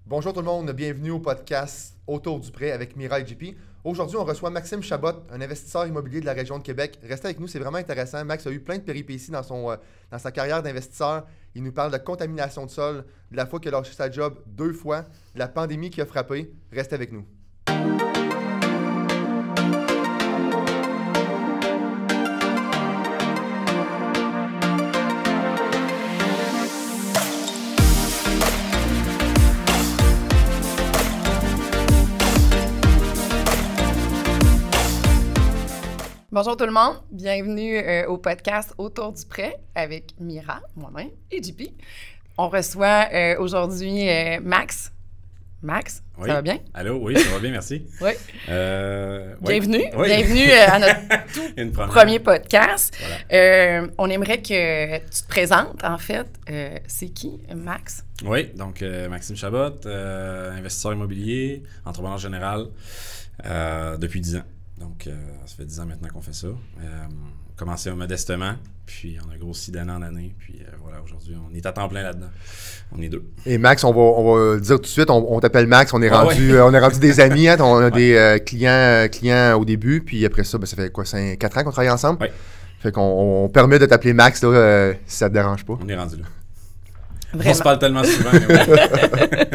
Bonjour tout le monde, bienvenue au podcast Autour du prêt avec Mira et JP. Aujourd'hui, on reçoit Maxime Chabot, un investisseur immobilier de la région de Québec. Restez avec nous, c'est vraiment intéressant. Max a eu plein de péripéties dans sa carrière d'investisseur. Il nous parle de contamination de sol, de la fois qu'il a lâché sa job 2 fois, de la pandémie qui a frappé. Restez avec nous. Bonjour tout le monde, bienvenue au podcast Autour du prêt avec Mira, moi-même et JP. On reçoit aujourd'hui Max. Max, oui. Ça va bien? Allô, oui, ça va bien, merci. Oui. Bienvenue, oui. bienvenue à notre tout premier podcast. Voilà. On aimerait que tu te présentes, en fait. C'est qui, Max? Oui, donc Maxime Chabot, investisseur immobilier, entrepreneur général depuis 10 ans. Donc, ça fait 10 ans maintenant qu'on fait ça. Commencé modestement, puis on a grossi d'année en année. Puis voilà, aujourd'hui, on est à temps plein là-dedans. On est 2. Et Max, on va le dire tout de suite, on t'appelle Max, on est rendu des amis, hein, on a des clients au début, puis après ça, ça fait quoi, 4 ans qu'on travaille ensemble? Oui. Fait qu'on permet de t'appeler Max, là, si ça te dérange pas. On est rendu là. Vraiment. On se parle tellement souvent. Mais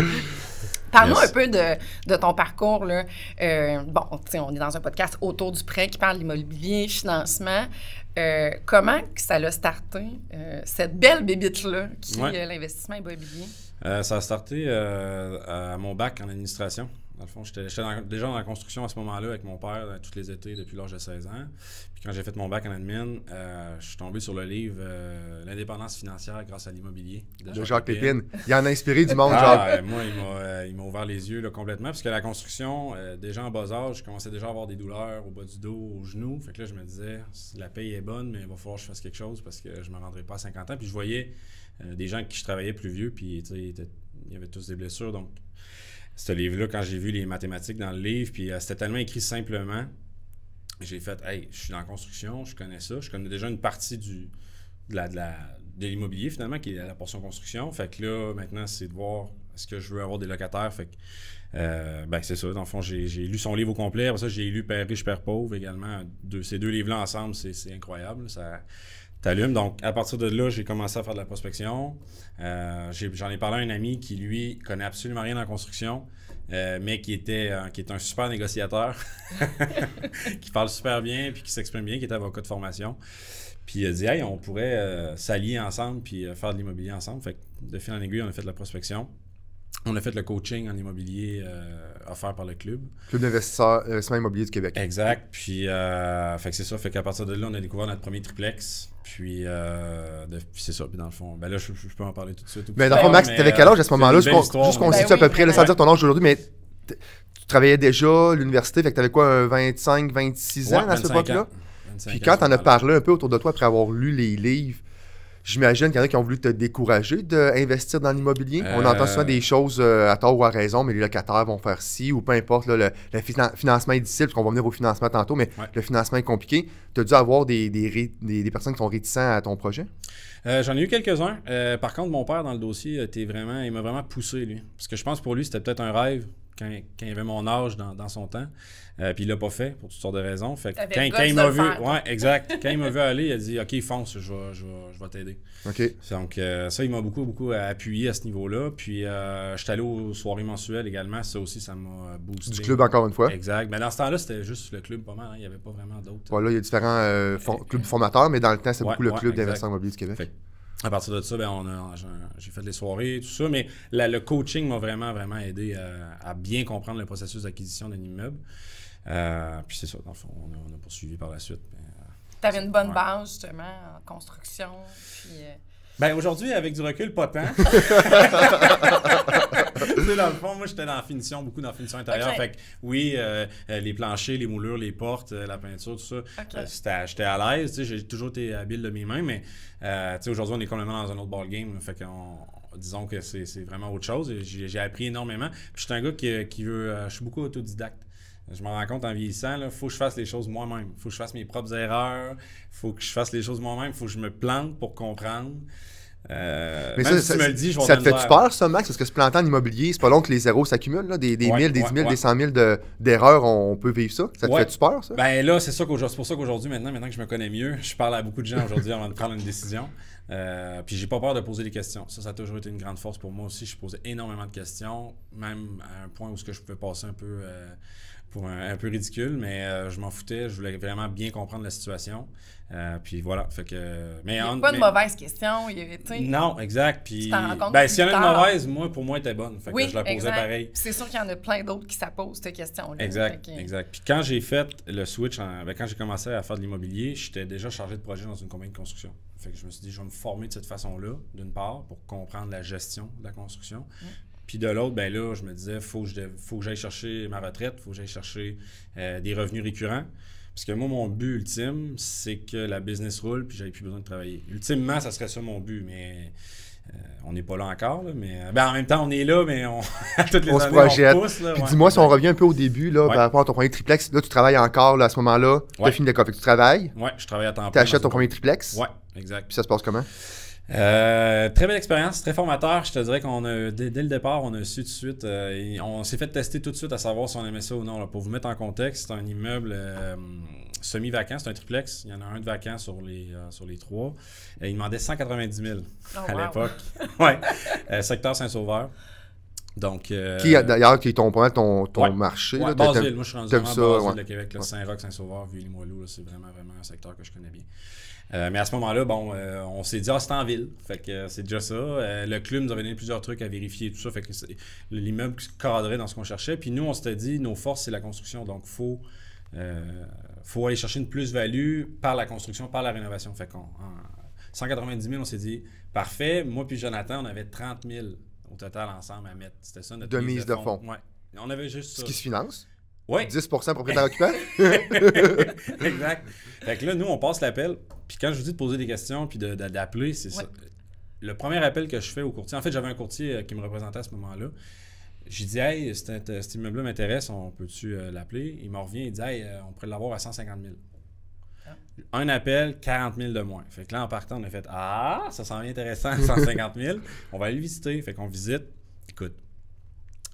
Parle-nous un peu de ton parcours, là. On est dans un podcast autour du prêt qui parle d'immobilier, financement. Comment que ça l'a starté, cette belle bébite-là, qui est l'investissement immobilier? Ça a starté à mon bac en administration. Dans le fond, j'étais déjà dans la construction à ce moment-là avec mon père tous les étés depuis l'âge de 16 ans. Puis quand j'ai fait mon bac en admin, je suis tombé sur le livre L'indépendance financière grâce à l'immobilier de Jacques Pépin. Il en a inspiré du monde, Jacques. Moi, il m'a ouvert les yeux là, complètement. Parce que la construction, déjà en bas âge, je commençais déjà à avoir des douleurs au bas du dos, aux genoux. Fait que là, je me disais, la paye est bonne, mais il va falloir que je fasse quelque chose parce que je ne me rendrai pas à 50 ans. Puis je voyais des gens avec qui je travaillais plus vieux, puis il y avait tous des blessures. Donc, ce livre-là, quand j'ai vu les mathématiques dans le livre, puis c'était tellement écrit simplement, j'ai fait « Hey, je suis dans la construction, je connais ça, je connais déjà une partie de l'immobilier, finalement, qui est la portion construction. Fait que là, maintenant, c'est de voir est-ce que je veux avoir des locataires. » Fait que, c'est ça. Dans le fond, j'ai lu son livre au complet. Après ça, j'ai lu Père riche, Père pauvre également. Ces 2 livres-là ensemble, c'est incroyable. Ça t'allume. Donc, à partir de là, j'ai commencé à faire de la prospection. J'en ai parlé à un ami qui, lui, connaît absolument rien en construction, mais qui est un super négociateur, qui parle super bien, puis qui s'exprime bien, qui est avocat de formation. Puis il a dit « Hey, on pourrait s'allier ensemble puis faire de l'immobilier ensemble. » Fait que de fil en aiguille, on a fait de la prospection. On a fait le coaching en immobilier offert par le club. Club d'investissement immobilier du Québec. Exact. Puis, fait que c'est ça. Fait qu'à partir de là, on a découvert notre premier triplex. Puis c'est ça. Puis dans le fond, là, je peux en parler tout de suite. Mais dans le fond, Max, tu avais quel âge à ce moment-là? Juste qu'on situe à peu près, sans dire ton âge aujourd'hui, mais tu travaillais déjà à l'université, fait que tu avais quoi, 25, 26 ans à cette époque-là? Puis quand tu en as parlé un peu autour de toi après avoir lu les livres, j'imagine qu'il y en a qui ont voulu te décourager d'investir dans l'immobilier. On entend souvent des choses à tort ou à raison, mais les locataires vont faire ci ou peu importe. Là, le financement est difficile, parce qu'on va venir au financement tantôt, mais le financement est compliqué. Tu as dû avoir des personnes qui sont réticentes à ton projet? J'en ai eu quelques-uns. Par contre, mon père, dans le dossier, il m'a vraiment poussé, lui. Parce que je pense que pour lui, c'était peut-être un rêve quand il avait mon âge dans son temps. Puis il l'a pas fait pour toutes sortes de raisons. Fait que quand il m'a vu, exact. Quand il m'a vu aller, il a dit « OK, fonce, je vais t'aider. » OK. Donc ça, il m'a beaucoup appuyé à ce niveau-là. Puis j'étais allé aux soirées mensuelles également. Ça aussi, ça m'a boosté. Du club, encore une fois. Exact. Mais dans ce temps-là, c'était juste le club pas mal. Hein. Il n'y avait pas vraiment d'autres. Voilà, il y a différents clubs formateurs, mais dans le temps, c'est beaucoup le club d'investisseurs immobiliers du Québec. Fait, à partir de ça, j'ai fait des soirées et tout ça, mais le coaching m'a vraiment aidé à bien comprendre le processus d'acquisition d'un immeuble. Puis c'est ça, dans le fond, on a poursuivi par la suite. Tu avais une bonne base, justement, en construction. Puis, aujourd'hui, avec du recul, pas tant. Dans le fond, moi, j'étais beaucoup dans la finition intérieure. Okay. Fait que oui, les planchers, les moulures, les portes, la peinture, tout ça, j'étais à l'aise. J'ai toujours été habile de mes mains, mais aujourd'hui, on est complètement dans un autre ballgame. Fait disons que c'est vraiment autre chose. J'ai appris énormément. Puis je suis un gars qui veut... je suis beaucoup autodidacte. Je me rends compte en vieillissant, il faut que je fasse les choses moi-même. Il faut que je fasse mes propres erreurs. Il faut que je fasse les choses moi-même. Il faut que je me plante pour comprendre. Mais ça, si tu me le dis, ça te fait-tu peur, ça, Max? Parce que se planter en immobilier, c'est pas long que les zéros s'accumulent, là, des 1000, des 10 000, des 100 000 d'erreurs, on peut vivre ça. Ça te fait-tu peur, ça? Ben là, c'est pour ça qu'aujourd'hui, maintenant que je me connais mieux, je parle à beaucoup de gens aujourd'hui avant de prendre une décision. Puis j'ai pas peur de poser des questions. Ça a toujours été une grande force pour moi aussi. Je posais énormément de questions, même à un point où je pouvais passer un peu pour un peu ridicule, mais je m'en foutais. Je voulais vraiment bien comprendre la situation. Puis voilà. Fait que, il n'y a pas de mauvaise question. Non, exact. Puis, s'il y en a une mauvaise, pour moi, elle était bonne. Fait que je la posais pareil. C'est sûr qu'il y en a plein d'autres qui s'apposent cette question-là. Exact. Puis quand j'ai fait le switch, quand j'ai commencé à faire de l'immobilier, j'étais déjà chargé de projet dans une compagnie de construction. Fait que je me suis dit, je vais me former de cette façon-là, d'une part, pour comprendre la gestion de la construction. Puis de l'autre, ben là, je me disais, faut que j'aille chercher ma retraite, faut que j'aille chercher des revenus récurrents. Parce que moi, mon but ultime, c'est que la business roule puis j'avais plus besoin de travailler. Ultimement, ça serait ça mon but, mais on n'est pas là encore. Là, mais en même temps, on est là, mais à toutes les années, se projette. On pousse. Là, puis dis-moi, si on revient un peu au début, là, par rapport à ton premier triplex, là, tu travailles encore là, à ce moment-là, tu as fini l'école. Fait que tu travailles. Oui, je travaille à temps plein. Tu achètes ton premier triplex. Oui, exact. Puis ça se passe comment? Très belle expérience, très formateur. Je te dirais qu'on a, dès le départ, on a su tout de suite, on s'est fait tester tout de suite à savoir si on aimait ça ou non. Là. Pour vous mettre en contexte, c'est un immeuble semi-vacant, c'est un triplex. Il y en a un de vacant sur les trois. Il demandait 190 000 à l'époque. Ouais. Secteur Saint-Sauveur. Donc, qui d'ailleurs, qui est ton marché. Ouais, Basse-Ville. Moi, je suis rendu vraiment Basse-Ville de Québec. Saint-Roch, Saint-Sauveur, Ville-Limoilou, c'est vraiment un secteur que je connais bien. Mais à ce moment-là, on s'est dit, c'est en ville. Fait que c'est déjà ça. Le club nous avait donné plusieurs trucs à vérifier et tout ça. Fait que l'immeuble cadrait dans ce qu'on cherchait. Puis nous, on s'était dit, nos forces, c'est la construction. Donc, faut aller chercher une plus-value par la construction, par la rénovation. Fait qu'en 190 000, on s'est dit, parfait. Moi puis Jonathan, on avait 30 000 au total ensemble à mettre. C'était ça notre mise de fonds. Ouais. On avait juste ça. Ce qui se finance. Oui. 10% propriétaire occupant. Exact. Fait que là, nous, on passe l'appel. Puis quand je vous dis de poser des questions puis d'appeler, c'est ça. Le premier appel que je fais au courtier, en fait, j'avais un courtier qui me représentait à ce moment-là. J'ai dit, hey, cet immeuble-là m'intéresse, on peut-tu l'appeler? Il me revient, il dit, hey, on pourrait l'avoir à 150 000. Un appel, 40 000 de moins. Fait que là, en partant, on a fait, ça s'en vient intéressant, 150 000. On va aller le visiter. Fait qu'on visite. Écoute,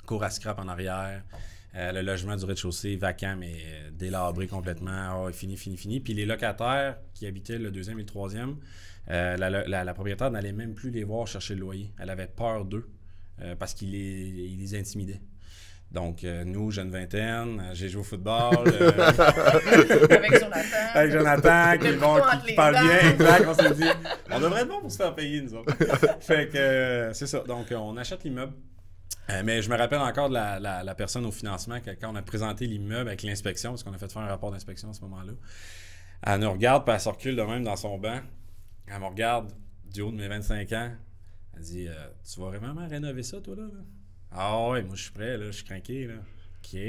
cour à scrap en arrière. Le logement du rez-de-chaussée vacant, mais délabré complètement. Fini. Puis les locataires qui habitaient le deuxième et le troisième, la propriétaire n'allait même plus les voir chercher le loyer. Elle avait peur d'eux parce qu'il les intimidait. Donc, nous, jeune vingtaine, j'ai joué au football. Avec Jonathan, qui parle bien. Exact, on s'est dit, on devrait être bon pour se faire payer, nous autres. Fait que c'est ça. Donc, on achète l'immeuble. Mais je me rappelle encore de la personne au financement quand on a présenté l'immeuble avec l'inspection, parce qu'on a fait faire un rapport d'inspection à ce moment-là. Elle nous regarde, puis elle se recule de même dans son banc. Elle me regarde du haut de mes 25 ans. Elle dit tu vas vraiment rénover ça, toi, là? Ah ouais, moi je suis prêt, là, je suis craqué, là. OK,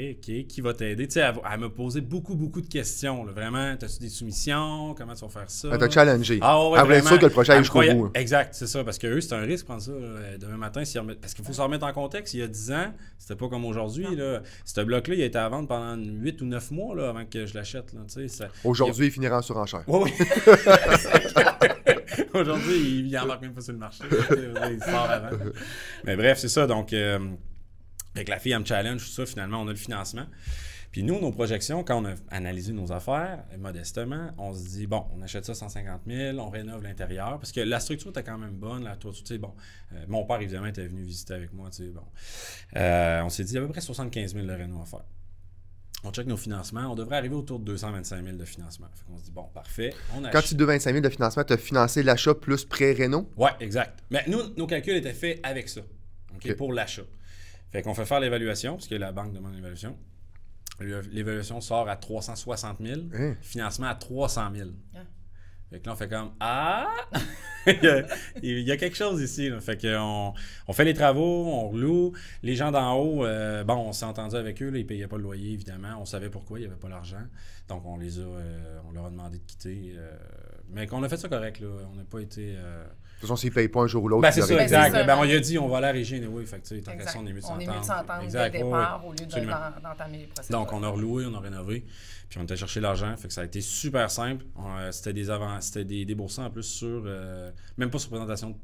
qui va t'aider? Tu sais, elle m'a posé beaucoup de questions. Là. Vraiment, as-tu des soumissions? Comment tu vas faire ça? Elle t'a challengé. Ah ouais, elle voulait être sûre que le projet aille jusqu'au bout. Exact, c'est ça. Parce que eux, c'est un risque prendre ça demain matin. Parce qu'il faut se remettre en contexte. Il y a 10 ans, c'était pas comme aujourd'hui. Ce bloc-là, il a été à vendre pendant 8 ou 9 mois là, avant que je l'achète. Aujourd'hui, il finira en surenchère. Oui. Aujourd'hui, il n'embarque même pas sur le marché. Il sort avant. Mais bref, c'est ça. Donc... Avec la fille, elle me challenge, tout ça, finalement, on a le financement. Puis nous, nos projections, quand on a analysé nos affaires, modestement, on se dit, bon, on achète ça 150 000, on rénove l'intérieur, parce que la structure était quand même bonne, la toiture, tu sais, bon. Mon père, évidemment, était venu visiter avec moi, tu sais, bon. On s'est dit, à peu près 75 000 de réno à faire. On check nos financements, on devrait arriver autour de 225 000 de financement. Fait qu'on se dit, bon, parfait. Quand tu dis 225 000 de financement, tu as financé l'achat plus pré-réno? Oui, exact. Mais nous, nos calculs étaient faits avec ça, OK, pour l'achat. Fait qu'on fait faire l'évaluation, parce que la banque demande l'évaluation. L'évaluation sort à 360 000, financement à 300 000. Fait que là, on fait comme il y a quelque chose ici. Là. Fait qu'on fait les travaux, on reloue. Les gens d'en haut, on s'est entendu avec eux, là, ils ne payaient pas le loyer, évidemment. On savait pourquoi, il n'y avait pas l'argent. Donc, on leur a demandé de quitter. Mais qu'on a fait ça correct, là. On n'a pas été... De toute façon, s'ils ne payent pas un jour ou l'autre, c'est ça, exact. On lui a dit, on va aller à la régie, oui. Fait que, tant qu'à ça, on est mieux de s'entendre. On est mieux de s'entendre dès le départ au lieu d'entamer les procédures. Donc, on a reloué, on a rénové, puis on était chercher l'argent. Fait que ça a été super simple. C'était des déboursants en plus sur, même pas sur présentation de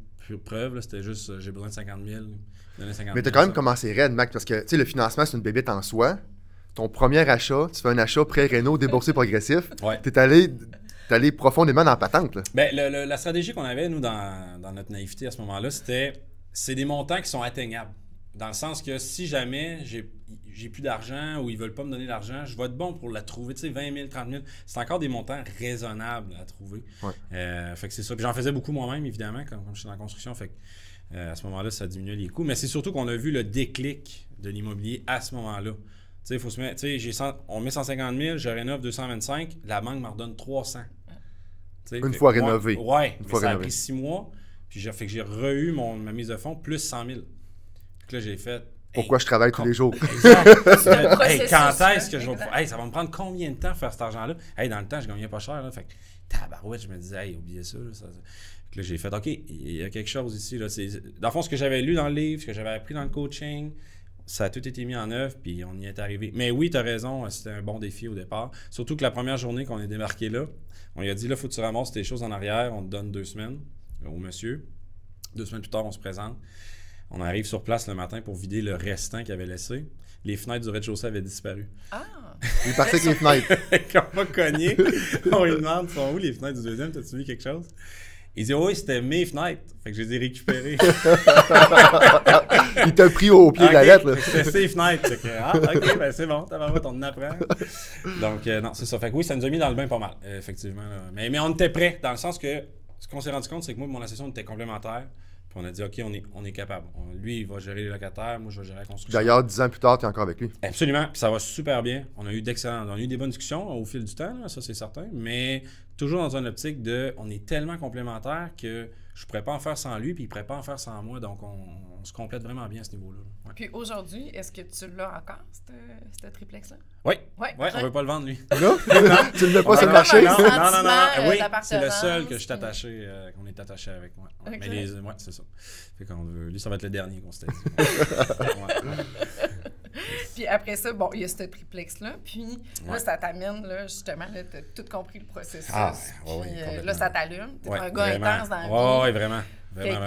preuve. C'était juste, j'ai besoin de 50 000. Mais tu as quand même commencé raide, Mac, parce que le financement, c'est une bébête en soi. Ton premier achat, tu fais un achat pré-réno déboursé progressif. Ouais. Tu es allé profondément dans la patente. Là. Ben, la stratégie qu'on avait, nous, dans notre naïveté à ce moment-là, c'est des montants qui sont atteignables. Dans le sens que si jamais j'ai plus d'argent ou ils veulent pas me donner l'argent, je vais être bon pour la trouver. Tu sais, 20 000, 30 000, c'est encore des montants raisonnables à trouver. Ouais. Fait que c'est ça. Puis j'en faisais beaucoup moi-même, évidemment, comme je suis dans la construction. Fait que, à ce moment-là, ça diminuait les coûts. Mais c'est surtout qu'on a vu le déclic de l'immobilier à ce moment-là. Tu sais, faut se mettre, tu sais, on met 150 000, je rénove 225, la banque me redonne 300. Une fois rénové. Ouais, mais ça a pris 6 mois. Puis fait que j'ai re-eu ma mise de fonds plus 100 000. Donc là, j'ai fait... Pourquoi je travaille tous les jours? Hey, quand est-ce que je vais... Hey, ça va me prendre combien de temps faire cet argent-là? Hey, dans le temps, je gagnais pas cher. Là, fait que, tabarouette, je me disais, hey, oubliez ça. Là, j'ai fait, OK, il y a quelque chose ici. Là. Dans le fond, ce que j'avais lu dans le livre, ce que j'avais appris dans le coaching, ça a tout été mis en œuvre, puis on y est arrivé. Mais oui, tu as raison, c'était un bon défi au départ. Surtout que la première journée qu'on est débarqué là, on lui a dit, là, il faut que tu ramasses tes choses en arrière, on te donne 2 semaines au monsieur. 2 semaines plus tard, on se présente. On arrive sur place le matin pour vider le restant qu'il avait laissé. Les fenêtres du rez-de-chaussée avaient disparu. Ah! Il est parti avec les fenêtres. Quand on m'a cogné, on lui demande, sont où les fenêtres du deuxième? T'as-tu vu quelque chose? Il dit, oui, c'était mes fenêtres. Fait que je les ai récupérées. Il t'a pris au pied de la lettre. C'était ses fenêtres. Fait que, OK, ben c'est bon, on en apprend. Donc, non, c'est ça. Fait que oui, ça nous a mis dans le bain pas mal, effectivement. Là. Mais on était prêts, dans le sens que ce qu'on s'est rendu compte, c'est que moi et mon associé, on était complémentaires. Puis on a dit, OK, on est capable. Lui, il va gérer les locataires, moi, je vais gérer la construction. D'ailleurs, 10 ans plus tard, tu es encore avec lui. Absolument. Puis ça va super bien. On a eu des bonnes discussions au fil du temps, là, ça c'est certain. Mais toujours dans une optique de, on est tellement complémentaires que je ne pourrais pas en faire sans lui, puis il ne pourrait pas en faire sans moi. Donc, on se complète vraiment bien à ce niveau-là. Ouais. Puis aujourd'hui, est-ce que tu l'as encore, ce triplex-là? Oui. Oui, on ne veut pas le vendre, lui. Non? Tu ne le veux pas sur le marché? Non. Oui, c'est le seul que je suis attaché, qu'on est attaché avec moi. Ouais. Okay. Mais c'est ça. Fait qu'on veut, lui, ça va être le dernier qu'on s'était dit. Puis après ça, bon, il y a ce triplex-là. Puis là, ça t'amène, là, justement, tu as tout compris le processus. Puis là, ça t'allume. Tu es un gars intense dans la vie. Oui, vraiment. Vraiment.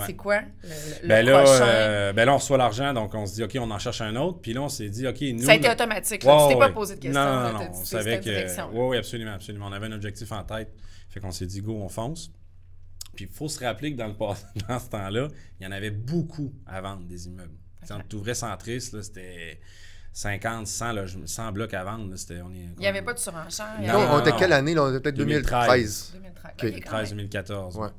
C'est quoi le prochain? Ben là, on reçoit l'argent, donc on se dit, OK, on en cherche un autre. Puis là, on s'est dit, OK, nous... Ça a été automatique. Tu t'es pas posé de questions. Non. On savait que... Oui, absolument. On avait un objectif en tête. Fait qu'on s'est dit, go, on fonce. Puis il faut se rappeler que dans ce temps-là, il y en avait beaucoup à vendre des immeubles. Okay. On t'ouvrait Centris, là, c'était 50, 100 blocs à vendre. Là, il n'y avait pas de surenchère. Non, on était quelle année? Là? On était peut-être 2013. 2013-2014. Ouais.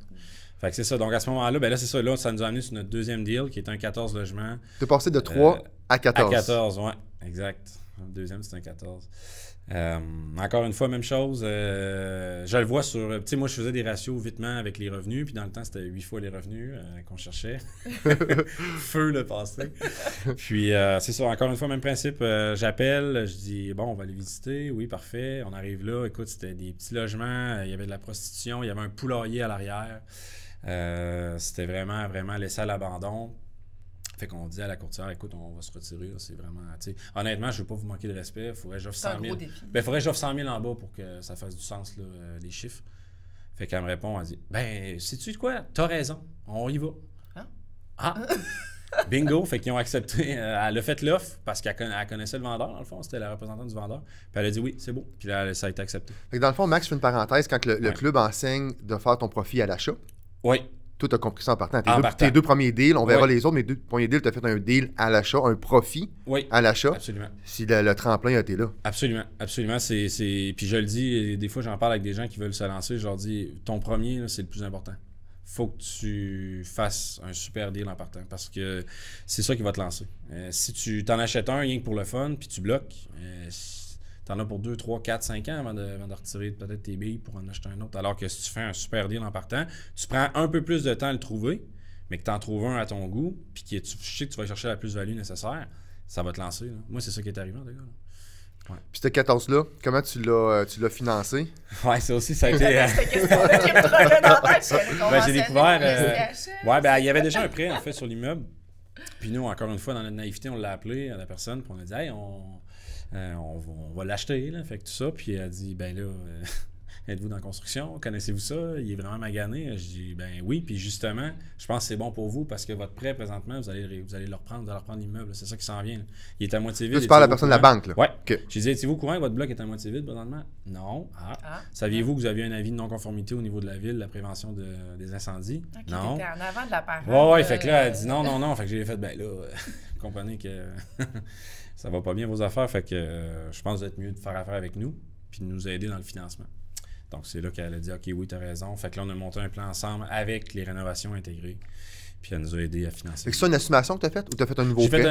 Fait que c'est ça. Donc à ce moment-là, ben là, c'est ça. Là, ça nous a amené sur notre deuxième deal, qui est un 14 logements. Tu es passé de 3 à 14. À 14, oui. Exact. Le deuxième, c'est un 14. Encore une fois, même chose. Je le vois sur... Tu sais, moi, je faisais des ratios vitement avec les revenus. Puis dans le temps, c'était 8 fois les revenus qu'on cherchait. Feu le passé. Puis c'est ça. Encore une fois, même principe. J'appelle, je dis, bon, on va aller visiter. Oui, parfait. On arrive là. Écoute, c'était des petits logements. Il y avait de la prostitution. Il y avait un poulailler à l'arrière. C'était vraiment, vraiment laissé à l'abandon. Fait qu'on dit à la courtière, écoute, on va se retirer. C'est vraiment, honnêtement, je ne veux pas vous manquer de respect. Il faudrait que j'offre 100 000. Ben, faudrait que j'offre 100 000 en bas pour que ça fasse du sens, là, les chiffres. Fait qu'elle me répond, elle dit, ben, sais-tu de quoi? T'as raison, on y va. Ah! Bingo! Fait qu'ils ont accepté. Elle a fait l'offre parce qu'elle connaissait le vendeur, dans le fond. C'était la représentante du vendeur. Puis elle a dit oui, c'est beau. Puis là, ça a été accepté. Fait que dans le fond, Max, je fais une parenthèse. Quand le club enseigne de faire ton profit à l'achat, oui. Toi, tu as compris ça en partant. Tes deux premiers deals, on verra les autres, mais 2 premiers deals, tu as fait un deal à l'achat, un profit à l'achat. Absolument. Si le tremplin a été là. Absolument. Puis je le dis, des fois, j'en parle avec des gens qui veulent se lancer. Je leur dis, ton premier, là, c'est le plus important. Faut que tu fasses un super deal en partant parce que c'est ça qui va te lancer. Si tu t'en achètes un rien que pour le fun, puis tu bloques, t'en as pour 2, 3, 4, 5 ans avant de retirer peut-être tes billes pour en acheter un autre. Alors que si tu fais un super deal en partant, tu prends un peu plus de temps à le trouver, mais que tu en trouves un à ton goût, puis que tu sais que tu vas chercher la plus-value nécessaire, ça va te lancer. Là. Moi, c'est ça qui est arrivé, en tout cas. Ouais. Puis ce 14-là, comment tu l'as financé? Oui, ça aussi, ça a été... j'ai découvert... il y avait déjà un prêt, en fait, sur l'immeuble. Puis nous, encore une fois, dans notre naïveté, on l'a appelé à la personne, puis on a dit, hey, on va l'acheter, là, fait que tout ça. Puis elle a dit, ben là, êtes-vous dans la construction? Connaissez-vous ça? Il est vraiment magané. Je dis, ben oui. Puis justement, je pense que c'est bon pour vous parce que votre prêt, présentement, vous allez le reprendre, vous allez reprendre l'immeuble. C'est ça qui s'en vient. Là. Il est à moitié vide. Là, tu parles à la personne de la banque, là? Oui. Okay. Je disais, étiez-vous au courant que votre bloc est à moitié vide, présentement? Non. Saviez-vous que vous aviez un avis de non-conformité au niveau de la ville, la prévention des incendies? Okay, non. T'étais en avant de la parole. Ouais, fait que là, elle dit non. Fait que j'ai fait, ben là, vous comprenez que ça va pas bien vos affaires. Fait que je pense que vous êtes mieux de faire affaire avec nous puis de nous aider dans le financement. Donc, c'est là qu'elle a dit, OK, oui, tu as raison. Fait que là, on a monté un plan ensemble avec les rénovations intégrées. Puis elle nous a aidé à financer. Fait que c'est une estimation que tu as faite ou tu as fait un nouveau prêt?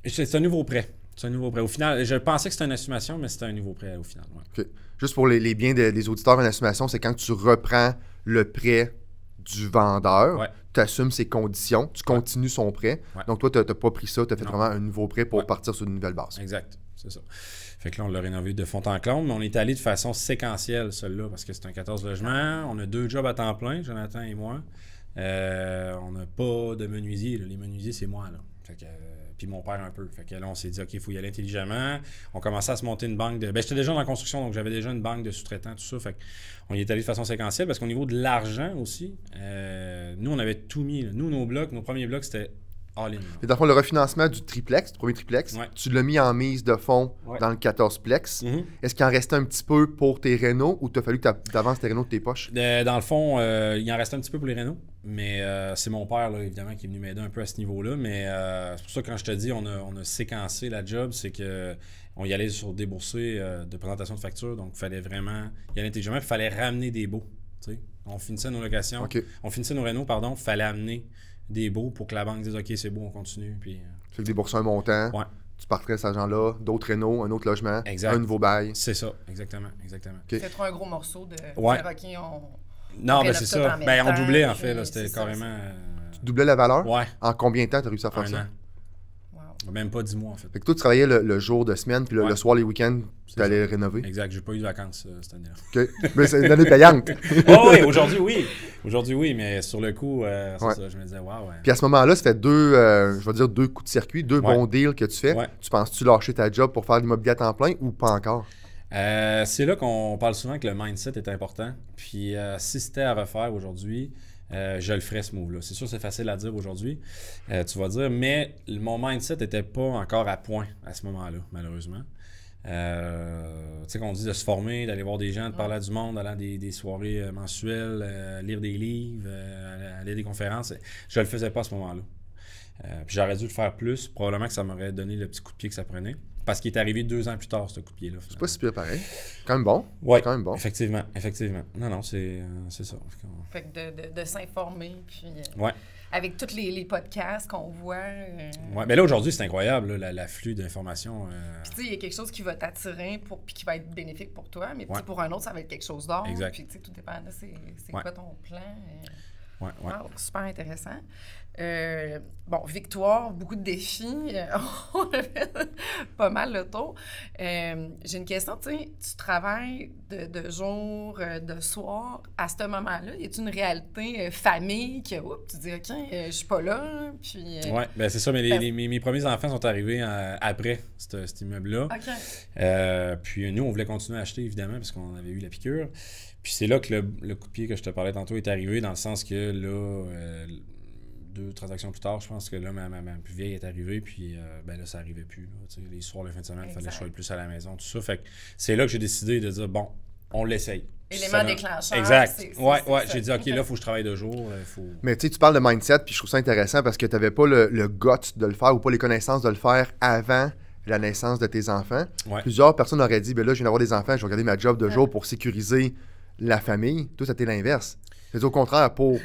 C'est un nouveau prêt. C'est un nouveau prêt. Au final, je pensais que c'était une estimation, mais c'était un nouveau prêt au final. Ouais. Okay. Juste pour les biens des auditeurs, une estimation, c'est quand tu reprends le prêt du vendeur, tu assumes ses conditions, tu continues son prêt. Donc, toi, tu n'as pas pris ça, tu as fait vraiment un nouveau prêt pour partir sur une nouvelle base. Exact, c'est ça. Fait que là, on l'a rénové de fond en comble, mais on est allé de façon séquentielle, celui-là, parce que c'est un 14 logements. On a 2 jobs à temps plein, Jonathan et moi. On n'a pas de menuisier. Là. Les menuisiers, c'est moi. Là. Fait que, puis mon père un peu. Fait que là, on s'est dit, OK, il faut y aller intelligemment. On commençait à se monter une banque de... j'étais déjà dans la construction, donc j'avais déjà une banque de sous-traitants, tout ça. Fait qu'on y est allé de façon séquentielle, parce qu'au niveau de l'argent aussi, nous, on avait tout mis. Là. Nous, nos premiers blocs, c'était all-in. Et dans le fond, le refinancement du triplex, du premier triplex, tu l'as mis en mise de fonds dans le 14plex. Est-ce qu'il en restait un petit peu pour tes rénaux ou t'as fallu que tu avances tes rénaux de tes poches? Dans le fond, il en restait un petit peu pour les rénaux, mais c'est mon père, là, évidemment, qui est venu m'aider un peu à ce niveau-là. Mais c'est pour ça que quand je te dis, on a séquencé la job, c'est qu'on y allait sur déboursé de présentation de facture, donc il fallait vraiment y aller intelligemment, il fallait ramener des baux. T'sais. On finissait nos locations, on finissait nos rénaux, pardon, il fallait amener des baux pour que la banque dise OK, c'est beau, on continue. Puis, fait que débourser un montant, tu partirais cet argent-là, d'autres rénaux, un autre logement, un nouveau bail. C'est ça, exactement. Okay. C'est trop un gros morceau de dire OK, non, ben c'est ça. Ben, on doublait en fait, là, c'était carrément. Tu doublais la valeur? Ouais. En combien de temps tu as réussi à faire ça? Un an. Même pas 10 mois en fait. Fait que toi, tu travaillais le jour de semaine, puis le soir, les week-ends, tu allais rénover. Exact, j'ai pas eu de vacances cette année-là. OK. Mais c'est une année payante. Oui, aujourd'hui oui, mais sur le coup, c'est ça, je me disais, waouh. Puis à ce moment-là, ça fait deux coups de circuit, deux bons deals que tu fais. Tu penses-tu lâcher ta job pour faire l'immobilier à temps plein ou pas encore? C'est là qu'on parle souvent que le mindset est important. Puis si c'était à refaire aujourd'hui, je le ferais ce move-là. C'est sûr c'est facile à dire aujourd'hui, tu vas dire, mais mon mindset n'était pas encore à point à ce moment-là, malheureusement. Tu sais qu'on dit de se former, d'aller voir des gens, de parler à du monde, d'aller à des soirées mensuelles, lire des livres, aller à des conférences. Je le faisais pas à ce moment-là. Puis j'aurais dû le faire plus. Probablement que ça m'aurait donné le petit coup de pied que ça prenait. Parce qu'il est arrivé 2 ans plus tard, ce coup de pied-là. C'est pas si pire pareil. Quand même bon. Oui, quand même bon. Effectivement. Non, c'est ça. Fait que de s'informer, puis ouais. Avec tous les podcasts qu'on voit. Oui, mais là, aujourd'hui, c'est incroyable, l'afflux d'informations. Puis, tu sais, il y a quelque chose qui va t'attirer, puis qui va être bénéfique pour toi, mais pour un autre, ça va être quelque chose d'autre. Exact. Puis, tu sais, tout dépend de c'est quoi ton plan. Ouais. Wow, super intéressant. Bon, victoire, beaucoup de défis. On a fait pas mal le tour. J'ai une question, tu sais, tu travailles de jour, de soir. À ce moment-là, y a-t-il une réalité famille que tu dis, OK, je suis pas là, puis... Oui, bien c'est ça, mais mes premiers enfants sont arrivés après cet immeuble-là. OK. Puis nous, on voulait continuer à acheter, évidemment, parce qu'on avait eu la piqûre. Puis c'est là que le coup de pied que je te parlais tantôt est arrivé, dans le sens que là, 2 transactions plus tard, je pense que là, ma plus vieille est arrivée, puis là, ça n'arrivait plus. Là, les soirs, les fins de semaine, il fallait que je sois plus à la maison, tout ça. Fait que c'est là que j'ai décidé de dire, bon, on l'essaye. Élément déclencheur. Exact. Ouais. J'ai dit, OK, là, il faut que je travaille 2 jours. Mais tu sais, tu parles de mindset, puis je trouve ça intéressant parce que tu n'avais pas le guts de le faire ou pas les connaissances de le faire avant la naissance de tes enfants. Ouais. Plusieurs personnes auraient dit, là, je viens d'avoir des enfants, je vais regarder ma job de jour pour sécuriser la famille. Toi, c'était l'inverse. C'est au contraire, pour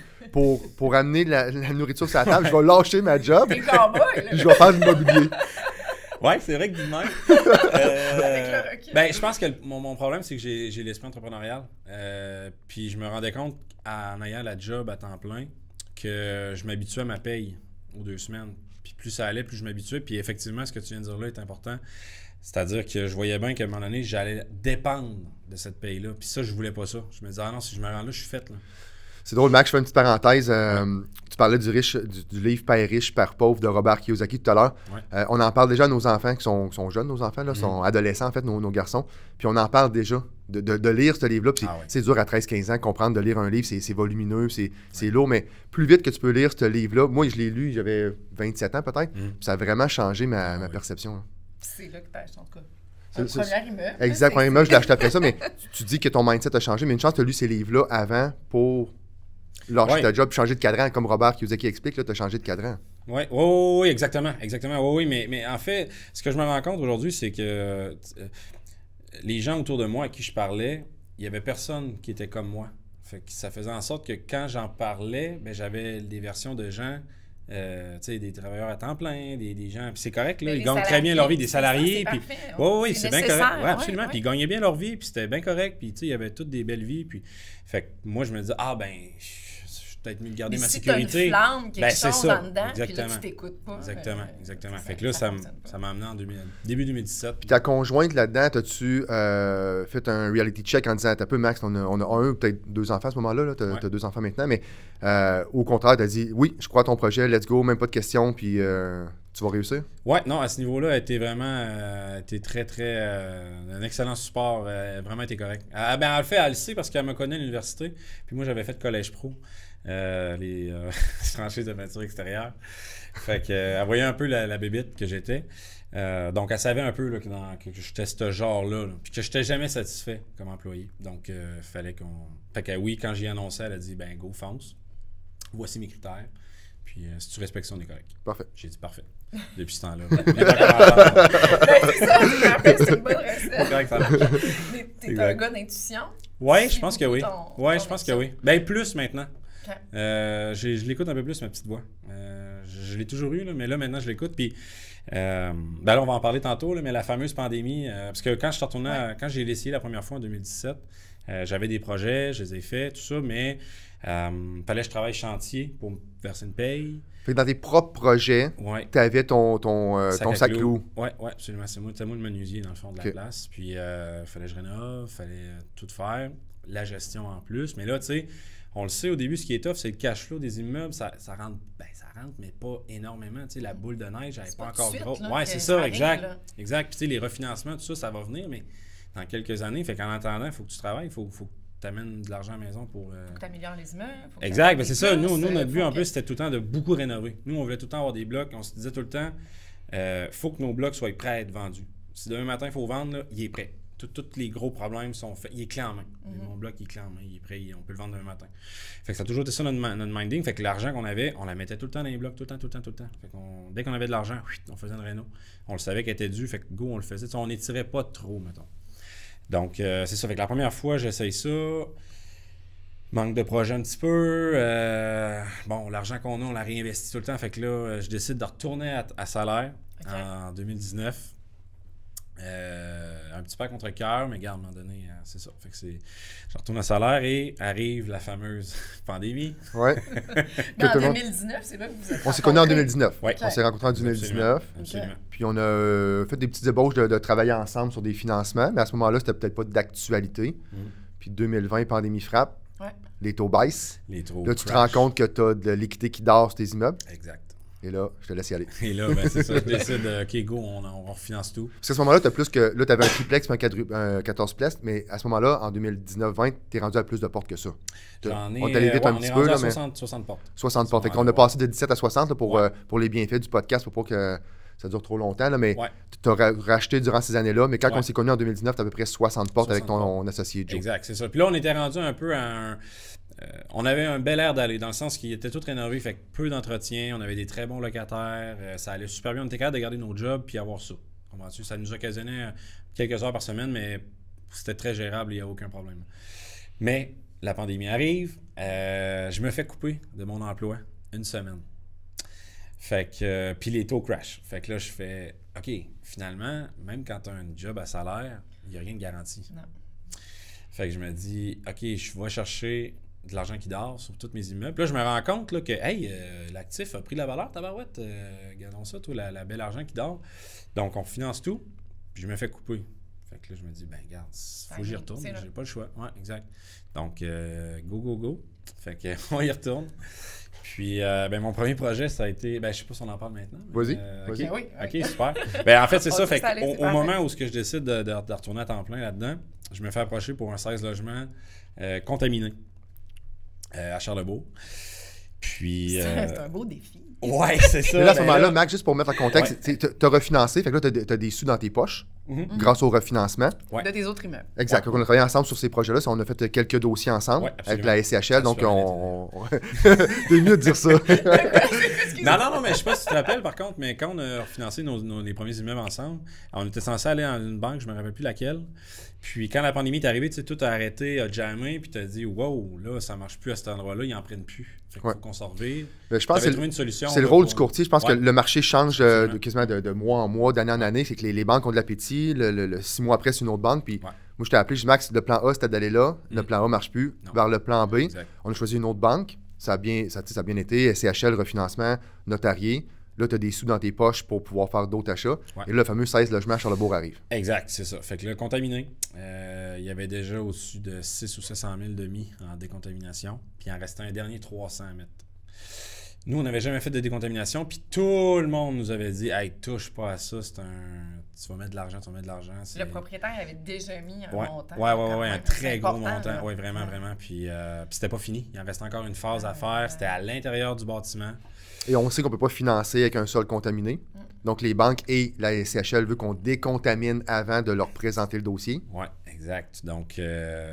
amener la nourriture sur la table, je vais lâcher ma job. Je vais faire de l'immobilier. Oui, c'est vrai que du même. Je pense que mon problème, c'est que j'ai l'esprit entrepreneurial. Puis je me rendais compte, en ayant la job à temps plein, que je m'habituais à ma paye aux 2 semaines. Puis plus ça allait, plus je m'habituais. Puis effectivement, ce que tu viens de dire là est important. C'est-à-dire que je voyais bien qu'à un moment donné, j'allais dépendre de cette paye-là. Puis ça, je voulais pas ça. Je me disais, non, si je me rends là, je suis faite. Là. C'est drôle, Max, je fais une petite parenthèse. Tu parlais du livre « Père riche, Père pauvre » de Robert Kiyosaki tout à l'heure. On en parle déjà à nos enfants qui sont jeunes, nos enfants, là, sont adolescents, en fait, nos garçons. Puis on en parle déjà de lire ce livre-là. C'est dur à 13-15 ans, comprendre de lire un livre, c'est volumineux, c'est lourd, mais plus vite que tu peux lire ce livre-là, moi, je l'ai lu, j'avais 27 ans peut-être, ça a vraiment changé ma perception. C'est là que tu as acheté, en tout cas. Le premier immeuble. Exact, le premier immeuble, je l'ai acheté après ça, mais tu dis que ton mindset a changé, mais une chance, tu as lu ces livres-là avant pour lâcher ta job, changer de cadran, comme Robert Kiyosaki explique, tu as changé de cadran. Oui, exactement. Oui, mais en fait, ce que je me rends compte aujourd'hui, c'est que les gens autour de moi à qui je parlais, il n'y avait personne qui était comme moi. Fait que ça faisait en sorte que quand j'en parlais, ben, j'avais des versions de gens, des travailleurs à temps plein, des gens. Puis c'est correct, là, ils gagnent très bien leur vie, des salariés. Oui, c'est bien correct. Ouais, absolument. Puis ils gagnaient bien leur vie, puis c'était bien correct. Puis il y avait toutes des belles vies. Puis, fait que moi, je me disais, peut-être mieux de garder ma sécurité. T'as une flamme, quelque chose ça. en dedans, puis là, tu t'écoutes pas. Exactement. Fait que là, ça m'a amené en début 2017. Puis ta conjointe là-dedans, t'as-tu fait un reality check en disant, t'as peu Max, on a un, peut-être 2 enfants à ce moment-là, t'as 2 enfants maintenant, mais au contraire, t'as dit, oui, je crois à ton projet, let's go, même pas de questions, puis tu vas réussir? Ouais, non, à ce niveau-là, elle était vraiment très, très... un excellent support, vraiment été correct. Elle le fait, elle le sait parce qu'elle me connaît à l'université, puis moi, j'avais fait collège pro. Les franchises de peinture extérieure. Fait qu'elle voyait un peu la bébite que j'étais. Donc, elle savait un peu là, que j'étais ce genre-là, puis que je n'étais jamais satisfait comme employé. Donc, fallait qu'on... Fait que oui, quand j'y annonçais, elle a dit, ben go, fonce. Voici mes critères. Puis, si tu respectes ça, on est correct. Parfait. J'ai dit parfait. Depuis ce temps-là. C'est une bonne recette. T'es un gars d'intuition? Oui, je pense que oui. Je pense que oui. Ben, plus maintenant. Je l'écoute un peu plus, ma petite voix. Je l'ai toujours eu, là, mais là, maintenant, je l'écoute. Puis, là, on va en parler tantôt, là, mais la fameuse pandémie, parce que quand je suis retourné, quand j'ai essayé la première fois en 2017, j'avais des projets, je les ai faits, tout ça, mais fallait que je travaille chantier pour me verser une paye. Fait que dans tes propres projets, tu avais ton sac clou. Oui, absolument. C'était moi le menuisier, dans le fond, de la place. Puis, il fallait que je rénove, il fallait tout faire, la gestion en plus. Mais là, tu sais, on le sait, au début, ce qui est tough, c'est le cash flow des immeubles. Ça rentre, mais pas énormément. Tu sais, la boule de neige, elle n'est pas encore grosse. Oui, c'est ça, exact. Exact. Puis, tu sais, les refinancements, tout ça, ça va venir, mais dans quelques années. Fait qu'en attendant, il faut que tu travailles, il faut que tu amènes de l'argent à la maison pour... Faut que tu améliores les immeubles. Exact. Ben, c'est ça. Nous, notre but, en plus, c'était tout le temps de beaucoup rénover. Nous, on voulait tout le temps avoir des blocs. On se disait tout le temps, faut que nos blocs soient prêts à être vendus. Si demain matin, il faut vendre, là, il est prêt. Tous les gros problèmes sont faits. Il est clé en main. Mon bloc, il est clé en main. Il est prêt. On peut le vendre demain matin. Fait que ça a toujours été ça notre minding. Fait que l'argent qu'on avait, on la mettait tout le temps dans les blocs. Tout le temps. Fait que dès qu'on avait de l'argent, on faisait une réno. On le savait qu'elle était due. Fait que go, on le faisait. T'sais, on n'étirait pas trop, mettons. Donc, c'est ça. Fait que la première fois, j'essaye ça. Manque de projet un petit peu. L'argent qu'on a, on l'a réinvesti tout le temps. Fait que là, je décide de retourner à salaire en 2019. Un petit peu contre cœur, mais regarde, à un moment donné, c'est ça. Fait que je retourne à salaire et arrive la fameuse pandémie. Ouais. Mais en 2019, c'est là que vous êtes On s'est connus en 2019. Ouais. On s'est rencontrés en 2019. Absolument. Puis on a fait des petites ébauches de travailler ensemble sur des financements, mais à ce moment-là, c'était peut-être pas d'actualité. Puis 2020, pandémie frappe. Ouais. Les taux baissent. Là, tu te rends compte que tu as de l'équité qui dort sur tes immeubles. Exact. Et là, je te laisse y aller. Et là, c'est ça, je décide, OK, go, on refinance tout. Parce qu'à ce moment-là, tu as plus que. Là, tu avais un triplex et un 14 places, mais à ce moment-là, en 2019-20, tu es rendu à plus de portes que ça. On est allé vite un petit peu. Là, 60 portes. 60 portes. Fait qu'on a passé de 17 à 60 là, pour les bienfaits du podcast, pour pas que ça dure trop longtemps. Là, mais tu as racheté durant ces années-là. Mais quand on s'est connus en 2019, tu as à peu près 60 portes avec ton associé Joe. Exact, c'est ça. Puis là, on était rendu un peu à un. On avait un bel air d'aller, dans le sens qu'il était tout rénové, fait que peu d'entretien, on avait des très bons locataires, ça allait super bien, on était capable de garder nos jobs puis avoir ça. Ça nous occasionnait quelques heures par semaine, mais c'était très gérable, il n'y a aucun problème. Mais la pandémie arrive, je me fais couper de mon emploi une semaine. Fait que, puis les taux crash. Fait que là, je fais, OK, finalement, même quand tu as un job à salaire, il n'y a rien de garanti. Non. Fait que je me dis, OK, je vais chercher de l'argent qui dort sur tous mes immeubles. Puis là, je me rends compte là, que l'actif a pris la valeur, tabarouette. Regardons ça, toi, la belle argent qui dort. Donc, on finance tout, puis je me fais couper. Fait que là, je me dis, ben regarde, faut que j'y retourne. J'ai pas le choix. Ouais, exact. Donc, go. Fait qu'on y retourne. Puis, mon premier projet, ça a été... je sais pas si on en parle maintenant. Vas-y. Okay. Oui. OK, super. En fait, c'est ça. Fait au moment où je décide de retourner à temps plein là-dedans, je me fais approcher pour un 16 logements contaminé à Charlebourg. Puis, c'est un beau défi. Ouais, c'est ça. Mais là, à ce moment-là, Max, juste pour mettre en contexte, tu as refinancé, fait que là, tu as des sous dans tes poches grâce au refinancement. De tes autres immeubles. Exact. Donc, on a travaillé ensemble sur ces projets-là. On a fait quelques dossiers ensemble avec la SCHL. Donc, c'est mieux de dire ça. Non, mais je sais pas si tu te rappelles, par contre, mais quand on a refinancé les premiers immeubles ensemble, on était censé aller à une banque, je me rappelle plus laquelle. Puis quand la pandémie est arrivée, tu sais, tout a arrêté, a jammé, puis tu as dit, wow, là, ça marche plus à cet endroit-là, ils n'en prennent plus. Fait qu'il faut qu'on s'en revive. Je pense que trouvé une solution. C'est le rôle du courtier. Je pense que le marché change quasiment de mois en mois, d'année en année. C'est que les banques ont de l'appétit. 6 mois après, c'est une autre banque. Puis moi, je t'ai appelé, je dis, Max, le plan A, c'était d'aller là. Le plan A ne marche plus. Vers le plan B, on a choisi une autre banque. Ça a bien été. SCHL, refinancement, notarié. Là, tu as des sous dans tes poches pour pouvoir faire d'autres achats. Et là, le fameux 16 logements à Charlebourg arrive. Exact, c'est ça. Fait que là, contaminé, il y avait déjà au-dessus de 600 ou 700 000 de mis en décontamination. Puis il en restait un dernier 300 à mettre. Nous, on n'avait jamais fait de décontamination. Puis tout le monde nous avait dit, hey, touche pas à ça, tu vas mettre de l'argent, Le propriétaire avait déjà mis un montant. Oui, un très gros montant. Oui, vraiment. Puis c'était pas fini. Il en restait encore une phase à faire. C'était à l'intérieur du bâtiment. Et on sait qu'on ne peut pas financer avec un sol contaminé. Donc, les banques et la SCHL veulent qu'on décontamine avant de leur présenter le dossier. Oui, exact. Donc,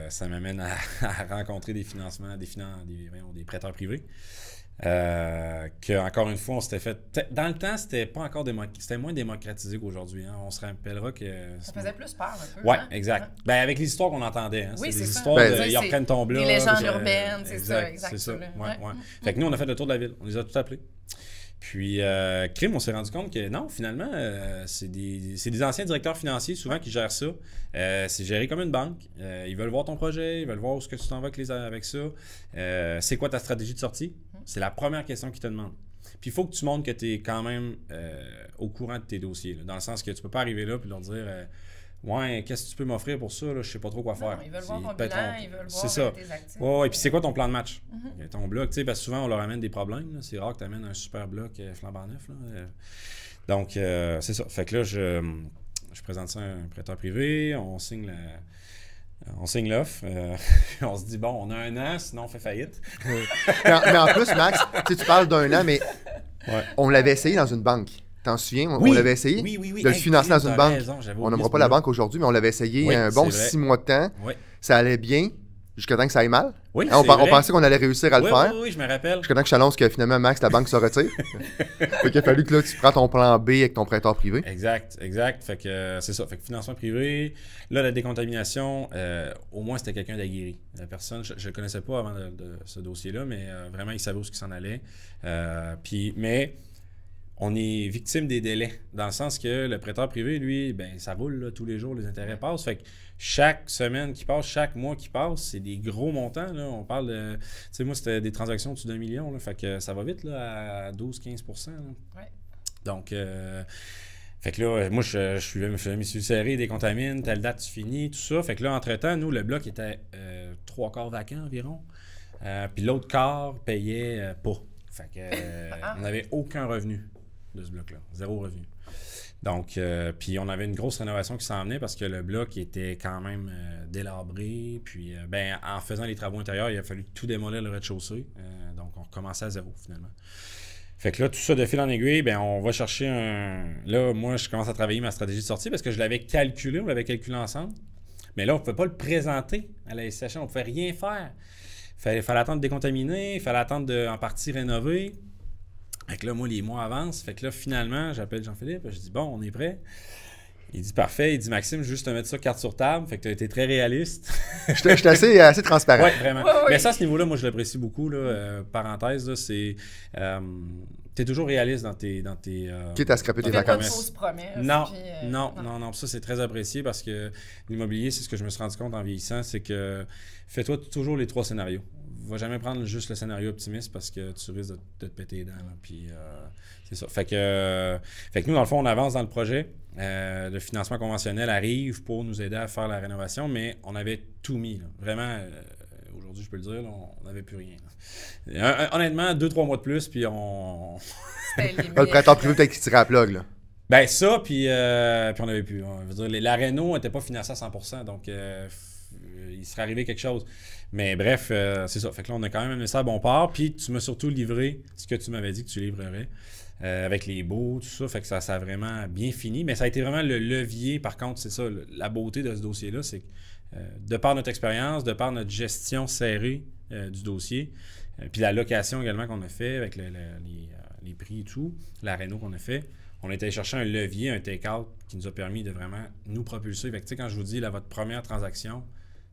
ça m'amène à rencontrer des financements, des prêteurs privés. Encore une fois, on s'était fait... Dans le temps, c'était pas encore c'était moins démocratisé qu'aujourd'hui. Hein. On se rappellera que... Ça faisait plus peur un peu. Oui, exact. Ben, avec les histoires qu'on entendait. Hein. Oui, c'est des ça. histoires de... Ils reprennent ton blog. Des légendes urbaines, c'est ça. C'est ça. Fait que nous, on a fait le tour de la ville. On les a tous appelés. Puis, crime, on s'est rendu compte que non, finalement, c'est des anciens directeurs financiers souvent qui gèrent ça. C'est géré comme une banque. Ils veulent voir ton projet, ils veulent voir où est-ce que tu t'en vas avec ça. C'est quoi ta stratégie de sortie? C'est la première question qu'ils te demandent. Puis, il faut que tu montres que tu es quand même au courant de tes dossiers. Là, dans le sens que tu peux pas arriver là et leur dire ouais, qu'est-ce que tu peux m'offrir pour ça? Là? Je sais pas trop quoi faire. Ils veulent voir ton bilan, ils veulent voir tes actifs. Ouais, et puis c'est quoi ton plan de match? Ton bloc, tu sais, parce que souvent on leur amène des problèmes. C'est rare que tu amènes un super bloc flambant neuf. Là. Donc, c'est ça. Fait que là, je présente ça à un prêteur privé, on signe l'offre. On se dit, bon, on a 1 an, sinon on fait faillite. mais en plus, Max, tu parles d'1 an, mais on l'avait essayé dans une banque. T'en souviens? On l'avait essayé de le financer dans une banque. On n'aimera pas la banque aujourd'hui, mais on l'avait essayé un bon 6 mois de temps. Ça allait bien jusqu'à temps que ça aille mal. Oui, on pensait qu'on allait réussir à le faire. Oui, je me rappelle. Jusqu'à temps que je t'annonce que finalement, Max, la banque se retire. Fait qu'il a fallu que là, tu prends ton plan B avec ton prêteur privé. Exact. Fait que c'est ça. Fait que financement privé. Là, la décontamination, au moins, c'était quelqu'un d'aguerri. La personne, je ne le connaissais pas avant de ce dossier-là, mais vraiment, il savait où s'en allait. Mais on est victime des délais, dans le sens que le prêteur privé, lui, ben ça roule là, tous les jours, les intérêts passent. Fait que chaque semaine qui passe, chaque mois qui passe, c'est des gros montants. Là. On parle de... Tu sais, moi, c'était des transactions au-dessus d'1 million. Là, fait que ça va vite là, à 12-15 %. Donc, fait que là, moi, je me suis serré, décontamine, telle date, tu finis, tout ça. Fait que là, entre-temps, nous, le bloc était 3 quarts vacant environ. Puis l'autre quart payait pas. Fait que on n'avait aucun revenu de ce bloc-là. 0 revenu. Donc, puis on avait une grosse rénovation qui s'en venait parce que le bloc était quand même délabré. Puis, en faisant les travaux intérieurs, il a fallu tout démolir le rez-de-chaussée. Donc, on recommençait à 0 finalement. Fait que là, tout ça de fil en aiguille, on va chercher Là, moi, je commence à travailler ma stratégie de sortie parce que je l'avais calculé, on l'avait calculé ensemble. Mais là, on ne pouvait pas le présenter à la SCHL, on ne pouvait rien faire. Il fallait attendre de décontaminer, il fallait attendre en partie rénover. Fait que là, moi, les mois avancent. Fait que là, finalement, j'appelle Jean-Philippe. Je dis, bon, on est prêt. Il dit, parfait. Il dit, Maxime, juste te mettre ça carte sur table. Fait que tu as été très réaliste. J'étais assez transparent. Oui, vraiment. Mais ça, à ce niveau-là, moi, je l'apprécie beaucoup. Là. Parenthèse, là, c'est... tu es toujours réaliste dans tes quitte à scraper tes vacances. Pas de fausses promesses. Non. Ça, c'est très apprécié parce que l'immobilier, c'est ce que je me suis rendu compte en vieillissant, c'est que fais-toi toujours les 3 scénarios. Va jamais prendre juste le scénario optimiste parce que tu risques de te péter les dents. Là. Puis, c'est ça. Fait que nous, dans le fond, on avance dans le projet. Le financement conventionnel arrive pour nous aider à faire la rénovation, mais on avait tout mis. Là. Vraiment, aujourd'hui, je peux le dire, là, on n'avait plus rien. Honnêtement, 2-3 mois de plus, puis on... Le prêteur privé, peut-être qu'il tirait à la plug, là. Ben ça, puis on avait pu. On veut dire, la Renault n'était pas financée à 100%, donc il serait arrivé quelque chose. Mais bref, c'est ça. Fait que là, on a quand même amené ça à bon port. Puis tu m'as surtout livré ce que tu m'avais dit que tu livrerais. Avec les baux, tout ça. Fait que ça a vraiment bien fini. Mais ça a été vraiment le levier. Par contre, c'est ça, la beauté de ce dossier-là, c'est que de par notre expérience, de par notre gestion serrée du dossier, puis la location également qu'on a fait avec les prix et tout, la Renault qu'on a fait, on a été chercher un levier, un take-out qui nous a permis de vraiment nous propulser. Fait que, tu sais, quand je vous dis, là, votre première transaction,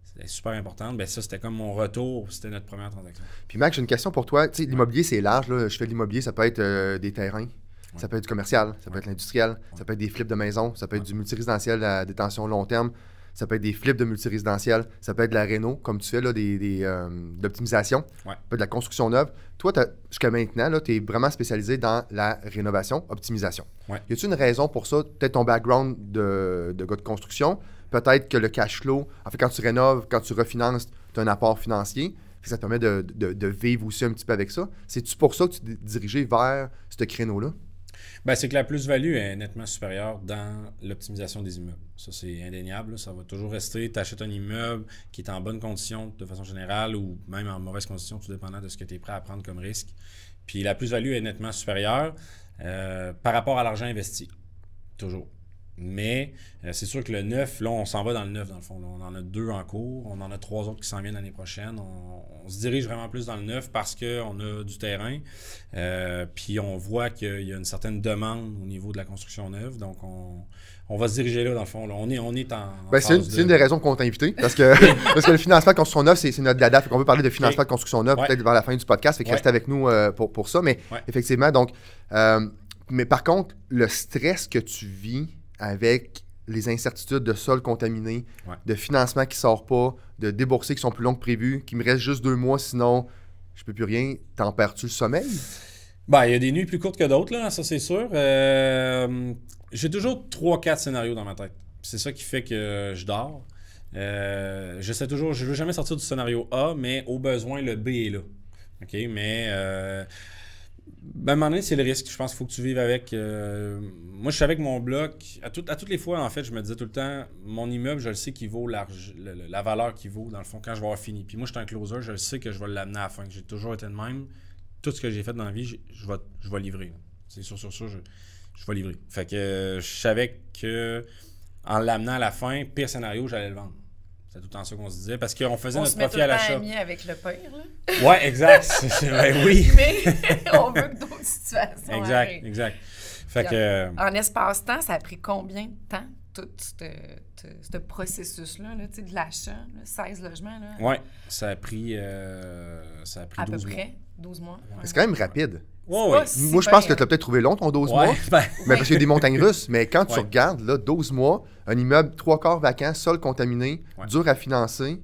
c'était super importante. Bien, ça, c'était comme mon retour. C'était notre première transaction. Puis, Max, j'ai une question pour toi. Tu sais, l'immobilier, c'est large. Là. Je fais de l'immobilier, ça peut être des terrains, ça peut être du commercial, ça peut être l'industriel, ça peut être des flips de maison, ça peut être du multirésidentiel à détention long terme, ça peut être des flips de multirésidentiel, ça peut être de la réno, comme tu fais, là, d'optimisation, ça peut être de la construction neuve. Toi, jusqu'à maintenant, tu es vraiment spécialisé dans la rénovation, optimisation. Y a-t-il une raison pour ça? Peut-être ton background de gars de construction, peut-être que le cash flow, en fait, quand tu rénoves, quand tu refinances, tu as un apport financier, ça te permet de vivre aussi un petit peu avec ça. C'est-tu pour ça que tu t'es dirigé vers ce créneau-là? Ben, c'est que la plus-value est nettement supérieure dans l'optimisation des immeubles. Ça, c'est indéniable. Là. Ça va toujours rester. Tu achètes un immeuble qui est en bonne condition de façon générale ou même en mauvaise condition, tout dépendant de ce que tu es prêt à prendre comme risque. Puis la plus-value est nettement supérieure par rapport à l'argent investi. Toujours. Mais c'est sûr que le neuf, là, on s'en va dans le neuf, dans le fond. Là. On en a 2 en cours. On en a 3 autres qui s'en viennent l'année prochaine. On se dirige vraiment plus dans le neuf parce qu'on a du terrain. Puis on voit qu'il y a une certaine demande au niveau de la construction neuve. Donc, on va se diriger là, dans le fond. Là. On est en c'est une des raisons qu'on t'a invité. Parce que le financement de construction neuve, c'est notre dada. Fait qu'on veut parler de financement de construction neuve peut-être vers la fin du podcast. Fait que restez avec nous pour ça. Mais effectivement, donc... mais par contre, le stress que tu vis avec les incertitudes de sol contaminé, de financement qui ne sort pas, de déboursés qui sont plus longs que prévu, qu'il me reste juste 2 mois, sinon je ne peux plus rien. T'en perds-tu le sommeil? Ben, il y a des nuits plus courtes que d'autres, là, ça c'est sûr. J'ai toujours 3-4 scénarios dans ma tête. C'est ça qui fait que je dors. Je veux jamais sortir du scénario A, mais au besoin, le B est là. OK? Mais... Ben, à un moment donné, c'est le risque. Je pense qu'il faut que tu vives avec. Moi, je savais que mon bloc, à toutes les fois, en fait, je me disais tout le temps, mon immeuble, je le sais qu'il vaut la valeur qu'il vaut, dans le fond, quand je vais avoir fini. Puis moi, je suis un closer, je le sais que je vais l'amener à la fin. J'ai toujours été de même. Tout ce que j'ai fait dans la vie, je vais livrer. C'est sûr, je vais livrer. Fait que je savais que en l'amenant à la fin, pire scénario, j'allais le vendre. C'est tout le temps ça qu'on se disait, parce qu'on faisait notre profit à l'achat. On se met tout le temps avec le pire, là. Ouais, exact. Oui. Mais on veut que d'autres situations arrivent. Exact. Fait que... En espace-temps, ça a pris combien de temps, tout ce processus-là, là, de l'achat, 16 logements? Oui, ça a pris 12 mois. À peu près 12 mois. Ouais. C'est quand même rapide. Ouais. Moi, je pense que tu as peut-être trouvé long ton 12 mois, mais parce qu'il y a des montagnes russes. Mais quand tu regardes, là, 12 mois, un immeuble 3/4 vacant, sol contaminé, dur à financer,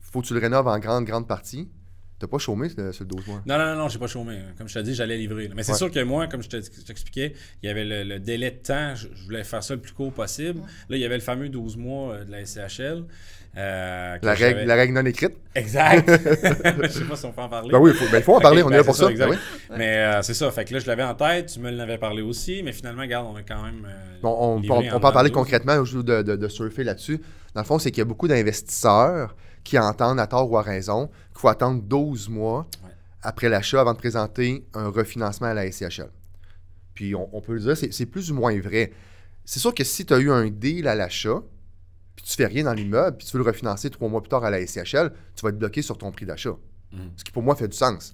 faut que tu le rénoves en grande partie. T'as pas chômé sur le 12 mois? Non, j'ai pas chômé. Comme je t'ai dit, j'allais livrer. Mais c'est sûr que moi, comme je t'expliquais, il y avait le délai de temps. Je voulais faire ça le plus court possible. Là, il y avait le fameux 12 mois de la SCHL. La règle non écrite. Exact. Je sais pas si on peut en parler. Ben oui, il faut en parler, on est là pour ça. Ben oui. Mais c'est ça. Fait que là, je l'avais en tête, tu me l'avais parlé aussi, mais finalement, regarde, on a quand même. On peut en parler concrètement au lieu de surfer là-dessus. Dans le fond, c'est qu'il y a beaucoup d'investisseurs qui entendent à tort ou à raison qu'il faut attendre 12 mois après l'achat avant de présenter un refinancement à la SCHL. Puis on peut le dire, c'est plus ou moins vrai. C'est sûr que si tu as eu un deal à l'achat, puis tu fais rien dans l'immeuble, puis tu veux le refinancer 3 mois plus tard à la SCHL, tu vas être bloqué sur ton prix d'achat. Ce qui, pour moi, fait du sens.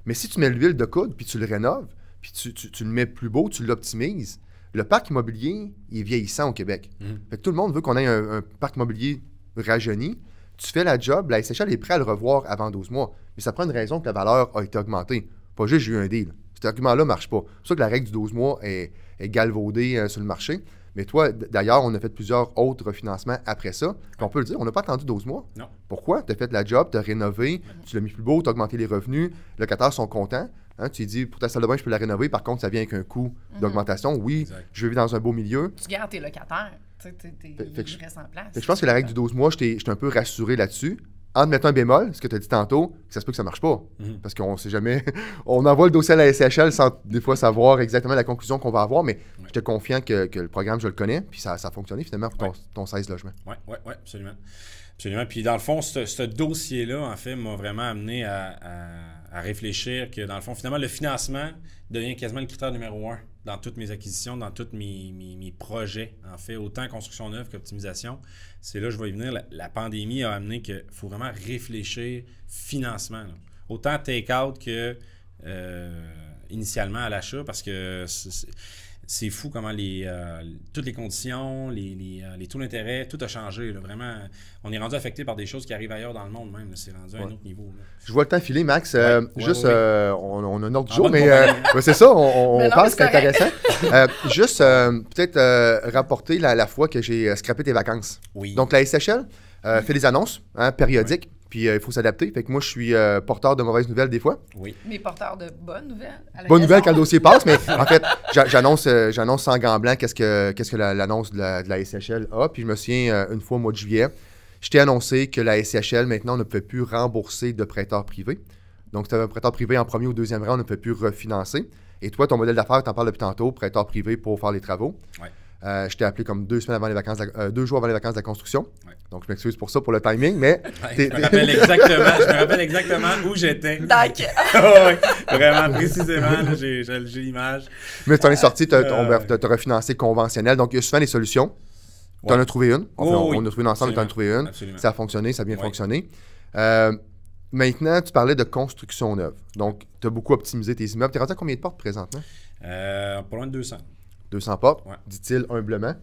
Mais si tu mets l'huile de coude, puis tu le rénoves, puis tu le mets plus beau, tu l'optimises, le parc immobilier est vieillissant au Québec. Fait que tout le monde veut qu'on ait un parc immobilier rajeuni. Tu fais la job, la SCHL est prêt à le revoir avant 12 mois. Mais ça prend une raison que la valeur a été augmentée. Pas juste j'ai eu un deal. Cet argument-là ne marche pas. C'est pour ça que la règle du 12 mois est galvaudée sur le marché. Mais toi, d'ailleurs, on a fait plusieurs autres refinancements après ça. Puis on peut le dire, on n'a pas attendu 12 mois. Non. Pourquoi? Tu as fait la job, tu as rénové, tu l'as mis plus beau, tu as augmenté les revenus, les locataires sont contents. Hein, tu dis, pour ta salle de bain, je peux la rénover. Par contre, ça vient avec un coût d'augmentation. Oui, je vais vivre dans un beau milieu. Tu gardes tes locataires. Ils restent en place. Je pense que la règle du 12 mois, je t'ai un peu rassuré là-dessus. entre mettre un bémol, ce que tu as dit tantôt, ça se peut que ça marche pas. Parce qu'on ne sait jamais. On envoie le dossier à la SCHL sans des fois savoir exactement la conclusion qu'on va avoir, mais je suis confiant que le programme, je le connais, puis ça a fonctionné finalement pour ton 16 logements. Oui, absolument. Absolument. Puis dans le fond, ce dossier-là, en fait, m'a vraiment amené à réfléchir que, dans le fond, finalement, le financement devient quasiment le critère numéro 1 dans toutes mes acquisitions, dans tous mes projets, en fait, autant construction neuve qu'optimisation. C'est là que je vais y venir. La pandémie a amené qu'il faut vraiment réfléchir financement. Là. Autant take-out que initialement à l'achat, parce que c'est fou comment toutes les conditions, les taux d'intérêt, tout a changé. Là. Vraiment, on est rendu affecté par des choses qui arrivent ailleurs dans le monde même. C'est rendu à un autre niveau. Là. Je vois le temps filer, Max. On a un autre jour, mais c'est ça, on pense que c'est intéressant. Juste peut-être rapporter la fois que j'ai scrappé tes vacances. Oui. Donc, la SCHL fait des annonces périodiques. Oui. Puis il faut s'adapter. Fait que moi, je suis porteur de mauvaises nouvelles des fois. Oui. Mais porteur de bonnes nouvelles. Bonnes nouvelles quand le dossier passe, mais en fait, j'annonce sans gants blancs qu'est-ce que l'annonce de la SCHL a. Puis je me souviens, une fois au mois de juillet, je t'ai annoncé que la SCHL, maintenant, ne pouvait plus rembourser de prêteurs privés. Donc, si tu avais un prêteur privé en premier ou deuxième rang, on ne pouvait plus refinancer. Et toi, ton modèle d'affaires, tu en parles depuis tantôt, prêteur privé pour faire les travaux. Oui. Je t'ai appelé comme 2 jours avant les vacances de la construction. Ouais. Donc, je m'excuse pour ça, pour le timing, mais... je me rappelle exactement où j'étais. D'accord. Vraiment, précisément, j'ai l'image. Mais tu en es sorti, tu as refinancé conventionnel. Donc, il y a souvent des solutions. Tu en as trouvé une. On a trouvé une ensemble, tu en as trouvé une. Absolument. Ça a fonctionné, ça a bien fonctionné. Maintenant, tu parlais de construction neuve. Donc, tu as beaucoup optimisé tes immeubles. Tu es rendu à combien de portes présentement? Pas loin de 200. 200 portes, ouais. Dit-il humblement.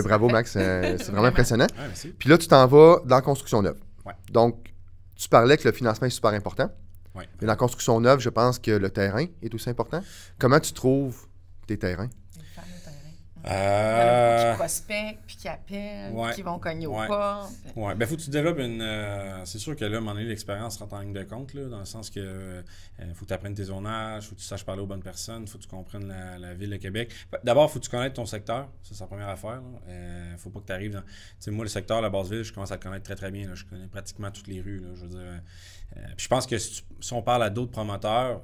Bravo, Max, c'est vraiment impressionnant. Ouais, merci. Puis là, tu t'en vas dans la construction neuve. Ouais. Donc, tu parlais que le financement est super important. Ouais. Mais dans la construction neuve, je pense que le terrain est aussi important. Comment tu trouves tes terrains? Il y en a beaucoup qui prospectent, puis qui appellent, puis qui vont cogner au pas. Oui, bien, faut que tu développes c'est sûr que là, à un moment donné, l'expérience rentre en ligne de compte, là, dans le sens que faut que tu apprennes tes zonages, faut que tu saches parler aux bonnes personnes, faut que tu comprennes la ville de Québec. D'abord, faut que tu connaisses ton secteur. Ça, c'est la première affaire. Faut pas que tu arrives dans... Tu sais, moi, le secteur, la Basse-Ville, je commence à le connaître très, très bien. Là. Je connais pratiquement toutes les rues. Là, je veux dire. Puis je pense que si on parle à d'autres promoteurs,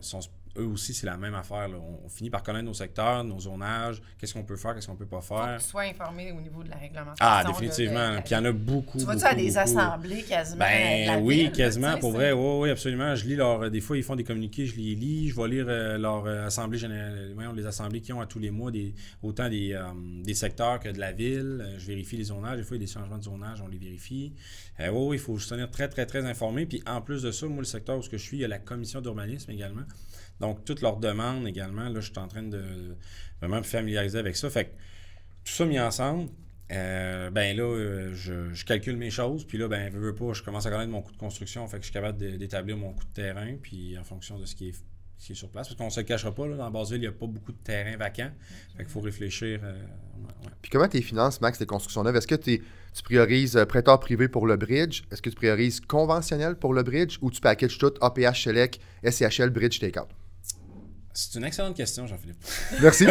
eux aussi, c'est la même affaire. Là. On finit par connaître nos secteurs, nos zonages, qu'est-ce qu'on peut faire, qu'est-ce qu'on peut pas faire. Faut que tu sois informé au niveau de la réglementation. Ah, définitivement. Puis il y en a beaucoup. Tu vas-tu à des assemblées quasiment? Ben oui, ville, quasiment, pour vrai. Oui, absolument. Je lis des fois, ils font des communiqués, je les lis. Je vais lire leur assemblée générale, les assemblées qu'ils ont à tous les mois, autant des secteurs que de la ville. Je vérifie les zonages. Des fois, il y a des changements de zonage, on les vérifie. Oui, il faut se tenir très, très, très informé. Puis en plus de ça, moi, le secteur où je suis, il y a la commission d'urbanisme également. Donc, toutes leurs demandes également, là, je suis en train de vraiment me familiariser avec ça. Fait que tout ça mis ensemble, je calcule mes choses. Puis là, veux pas, je commence à connaître mon coût de construction. Fait que je suis capable d'établir mon coût de terrain, puis en fonction de ce qui est sur place. Parce qu'on ne se le cachera pas, là, dans Basse-Ville, il n'y a pas beaucoup de terrain vacant. Fait qu'il faut réfléchir. Puis comment tes finances, Max, tes constructions neuves? Est-ce que tu priorises prêteur privé pour le bridge? Est-ce que tu priorises conventionnel pour le bridge ou tu packages tout APH, Select, SCHL, bridge, take-out? C'est une excellente question, Jean-Philippe. Merci.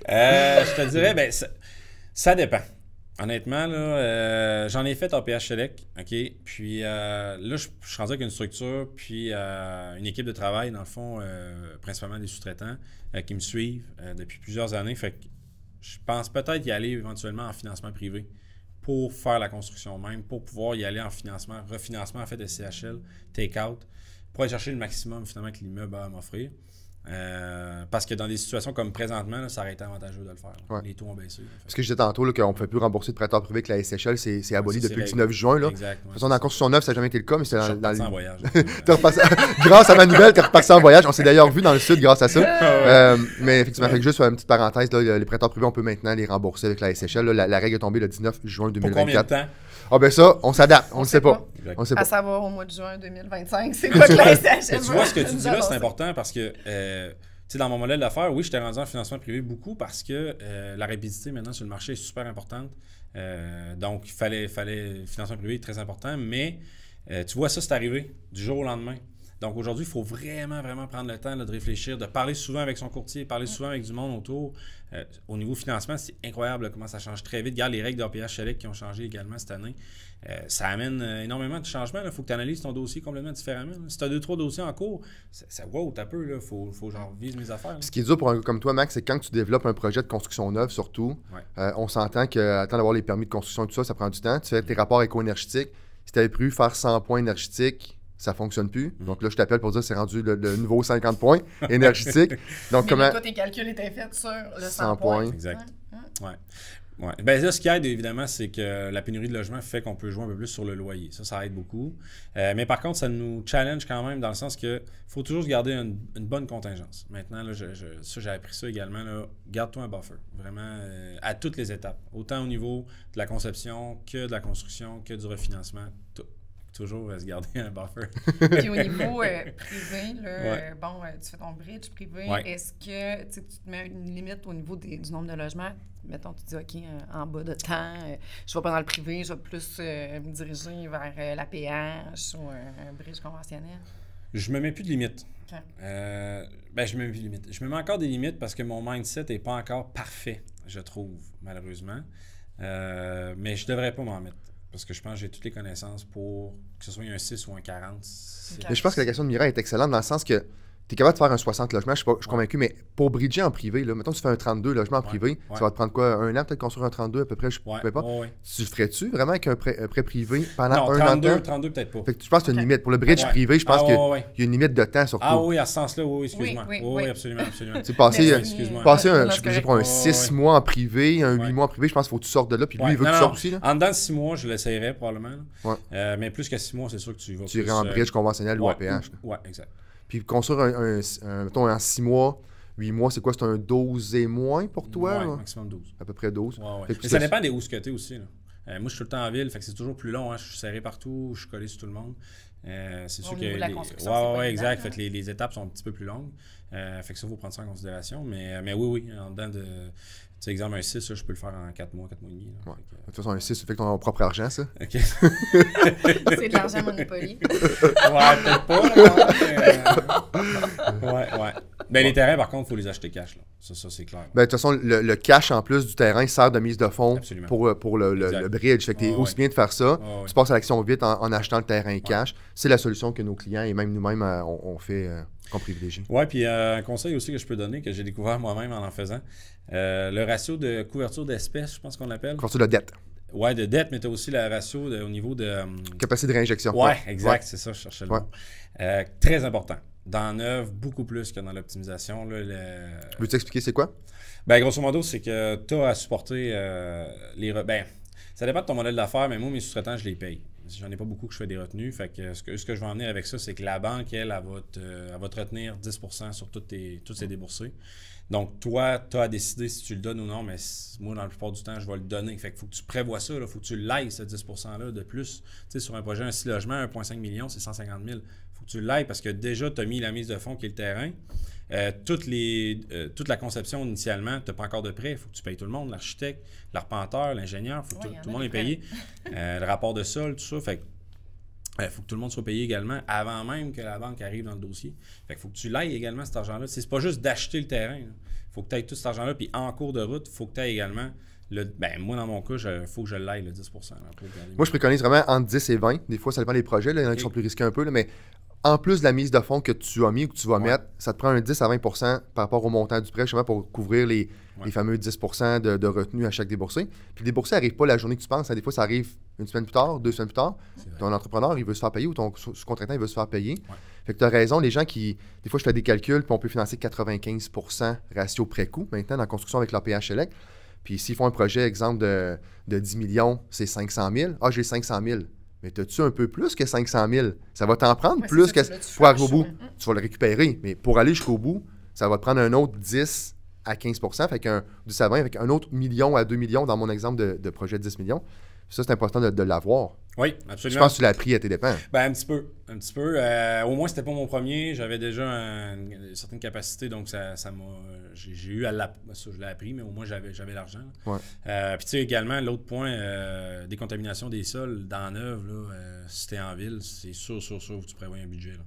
Je te dirais, ça dépend. Honnêtement, là, j'en ai fait APH Select, OK? Puis là, je suis rendu avec une structure, puis une équipe de travail, dans le fond, principalement des sous-traitants, qui me suivent depuis plusieurs années. Fait que je pense peut-être y aller éventuellement en financement privé pour faire la construction même, pour pouvoir y aller en refinancement en fait de CHL, take-out, pour aller chercher le maximum finalement que l'immeuble a à m'offrir. Parce que dans des situations comme présentement, là, ça aurait été avantageux de le faire. Ouais. Les taux ont baissé. Parce que je disais tantôt qu'on ne pouvait plus rembourser de prêteurs privés que la SCHL, c'est aboli depuis le 19 juin. Là. Exact. De toute façon, dans la construction neuve, ça n'a jamais été le cas, mais c'est dans le voyage. Grâce à ma nouvelle, tu es reparti en voyage. On s'est d'ailleurs vu dans le sud grâce à ça. Mais effectivement, fait que juste une petite parenthèse, là, les prêteurs privés, on peut maintenant les rembourser avec la SCHL. Là, la règle est tombée le 19 juin 2024. Pour combien de temps? Ah ben ça, on s'adapte, on ne sait pas. On sait pas. À savoir au mois de juin 2025, c'est quoi que la SCHL? Tu vois, ce que tu dis là, c'est important parce que dans mon modèle d'affaires, oui, je t'ai rendu en financement privé beaucoup parce que la rapidité maintenant sur le marché est super importante. Donc, il fallait financement privé très important, mais tu vois ça, c'est arrivé du jour au lendemain. Donc aujourd'hui, il faut vraiment, vraiment prendre le temps là, de réfléchir, de parler souvent avec son courtier, parler souvent avec du monde autour. Au niveau financement, c'est incroyable là, comment ça change très vite. Regarde les règles d'APH Select qui ont changé également cette année. Ça amène énormément de changements. Il faut que tu analyses ton dossier complètement différemment. Là. Si tu as 2-3 dossiers en cours, wow, t'as peu, il faut genre vise mes affaires. Là. Ce qui est dur pour un gars comme toi, Max, c'est quand tu développes un projet de construction neuve, surtout, on s'entend qu'attendre d'avoir les permis de construction et tout ça, ça prend du temps. Tu fais tes rapports éco-énergétiques. Si tu avais prévu faire 100 points énergétiques, ça fonctionne plus. Donc là, je t'appelle pour dire que c'est rendu le nouveau 50 points énergétique. Donc, mais toi, tes calculs étaient faits sur le 100 points. Exact. Ouais. Ben là, ce qui aide, évidemment, c'est que la pénurie de logement fait qu'on peut jouer un peu plus sur le loyer. Ça aide beaucoup. Mais par contre, ça nous challenge quand même dans le sens que faut toujours se garder une bonne contingence. Maintenant, là, j'ai appris ça également. Garde-toi un buffer, vraiment, à toutes les étapes. Autant au niveau de la conception que de la construction, que du refinancement, tout. Toujours se garder un buffer. Puis au niveau privé, là, tu fais ton bridge privé. Est-ce que tu te mets une limite au niveau du nombre de logements? Mettons, tu dis, OK, en bas de temps, je vais pas dans le privé, je vais plus me diriger vers l'APH ou un bridge conventionnel? Je me mets plus de limites. Okay. Je me mets plus de limites. Je me mets encore des limites parce que mon mindset n'est pas encore parfait, je trouve, malheureusement. Mais je devrais pas m'en mettre. Parce que je pense que j'ai toutes les connaissances pour que ce soit un 6 ou un 40. Mais je pense que la question de Mireille est excellente dans le sens que tu es capable de faire un 60 logements, je suis convaincu, mais pour bridger en privé, là, mettons que tu fais un 32 logements en privé, ça va te prendre quoi, un an peut-être construire un 32 à peu près, je ne sais pas. Tu le ferais-tu vraiment avec un prêt privé pendant un an? Non, 32 peut-être pas. Fait que je pense que tu as une limite. Pour le bridge privé, je pense qu'il y a une limite de temps surtout. Ah oui, à ce sens-là, excuse-moi. Oui, absolument. Tu passer pour un 6 mois en privé, un 8 mois en privé, je pense qu'il faut que tu sortes de là, puis lui, il veut que tu sortes aussi. En dedans de 6 mois, je l'essayerais probablement. Mais plus qu'à 6 mois, c'est sûr que tu vas. Tu irais en bridge conventionnel ou APH. Oui, exact. Puis construire mettons, en 6 mois, 8 mois, c'est quoi? C'est un 12 et moins pour toi? Oui, maximum 12. À peu près 12. Mais ça dépend des où ce que tu es aussi. Là. Moi, je suis tout le temps en ville, fait que c'est toujours plus long. Je suis serré partout, je suis collé sur tout le monde. C'est sûr que la construction, exact. Fait que les étapes sont un petit peu plus longues. Fait que ça, il faut prendre ça en considération. Mais oui, en dedans de... Tu sais, exemple, un 6, je peux le faire en 4 mois et demi. De toute façon, un 6, ça fait que ton propre argent, ça. OK. C'est de l'argent Monopoly. Peut-être pas. Ouais. Ben, les terrains, par contre, il faut les acheter cash. Là. Ça, c'est clair. Ben, de toute façon, le cash, en plus du terrain, sert de mise de fonds pour le bridge. Fait que t'es aussi bien de faire ça. Tu passes à l'action vite en achetant le terrain cash. C'est la solution que nos clients et même nous-mêmes, on fait... qu'on privilégie. Oui, puis un conseil aussi que je peux donner, que j'ai découvert moi-même en faisant, le ratio de couverture d'espèces, je pense qu'on l'appelle. Couverture de dette. Oui, de dette, mais tu as aussi le ratio au niveau de... capacité de réinjection. Oui, exact, c'est ça, je cherchais le mot. Très important. Dans Neuve, beaucoup plus que dans l'optimisation. Veux-tu expliquer c'est quoi? Ben, grosso modo, c'est que tu as à supporter ça dépend de ton modèle d'affaires, mais moi, mes sous-traitants, je les paye. J'en ai pas beaucoup que je fais des retenues. Fait que ce que je vais en venir avec ça, c'est que la banque, elle va te retenir 10% sur toutes ses déboursés. Donc, toi, tu as à décider si tu le donnes ou non, mais moi, dans la plupart du temps, je vais le donner. Fait qu'il faut que tu prévois ça, il faut que tu l'ailles, ce 10%-là de plus. Tu sais, sur un projet, un 6 logements, 1,5 million, c'est 150 000. Il faut que tu l'ailles parce que déjà, tu as mis la mise de fonds qui est le terrain. Toute la conception initialement, tu n'as pas encore de prêt. Il faut que tu payes tout le monde, l'architecte, l'arpenteur, l'ingénieur. Tout le monde est payé. Le rapport de sol, tout ça. Fait il faut que tout le monde soit payé également avant même que la banque arrive dans le dossier. Fait qu'il faut que tu l'ailles également, cet argent-là. C'est pas juste d'acheter le terrain. Il faut que tu ailles tout cet argent-là. Puis en cours de route, il faut que tu ailles également... moi, dans mon cas, il faut que je l'aille, le 10%. Moi, je préconise vraiment entre 10 et 20. Des fois, ça dépend des projets. Là. Il y en a qui sont plus risqués un peu. Là, mais en plus de la mise de fonds que tu as mis ou que tu vas mettre, ça te prend un 10 à 20% par rapport au montant du prêt, justement, pour couvrir les fameux 10% de retenue à chaque déboursé. Puis le déboursé n'arrive pas la journée que tu penses. Des fois, ça arrive une semaine plus tard, 2 semaines plus tard. Ton entrepreneur, il veut se faire payer ou ton sous-contractant, il veut se faire payer. Fait que tu as raison, les gens qui... Des fois, je fais des calculs, puis on peut financer 95% ratio prêt-coût maintenant dans la construction avec l'APH Select. Puis s'ils font un projet, exemple, de 10 millions, c'est 500 000. Ah, j'ai 500 000. Mais as-tu un peu plus que 500 000? Ça va t'en prendre plus que pour arriver au bout. Tu vas le récupérer. Mais pour aller jusqu'au bout, ça va te prendre un autre 10 à 15%. Fait qu'un 10 à 20, avec un autre million à 2 millions dans mon exemple de projet de 10 millions. Ça, c'est important de l'avoir. Oui, absolument. Je pense que tu l'as appris à tes dépens. Ben, un petit peu. Au moins, c'était pas mon premier. J'avais déjà une certaine capacité, donc ça m'a... J'ai eu à ça, je l'ai appris, mais au moins, j'avais l'argent. Ouais. Puis, tu sais, également, l'autre point, décontamination des sols dans Neuve, là, si t'es en ville, c'est sûr que tu prévois un budget.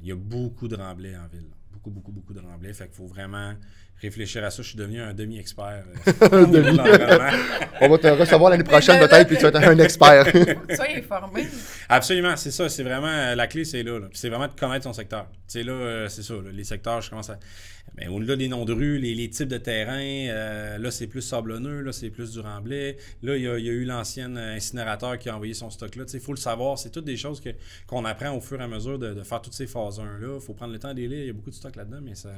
il y a beaucoup de remblais en ville. Beaucoup de remblais. Fait qu'il faut vraiment réfléchir à ça. Je suis devenu un demi-expert. On va te recevoir l'année prochaine peut-être, puis tu vas être un expert. Sois informé. Absolument, c'est ça. C'est vraiment la clé, c'est là. Puis c'est vraiment de connaître son secteur. Tu sais, là, c'est ça. Là, les secteurs, je commence à. Mais au-delà des noms de rues, les types de terrains, là, c'est plus sablonneux, là, c'est plus du remblai. Là, il y a eu l'ancien incinérateur qui a envoyé son stock là. Tu sais, il faut le savoir. C'est toutes des choses qu'on apprend au fur et à mesure de faire toutes ces phases 1-là. Il faut prendre le temps d'y lire. Il y a beaucoup de stock là-dedans, mais ça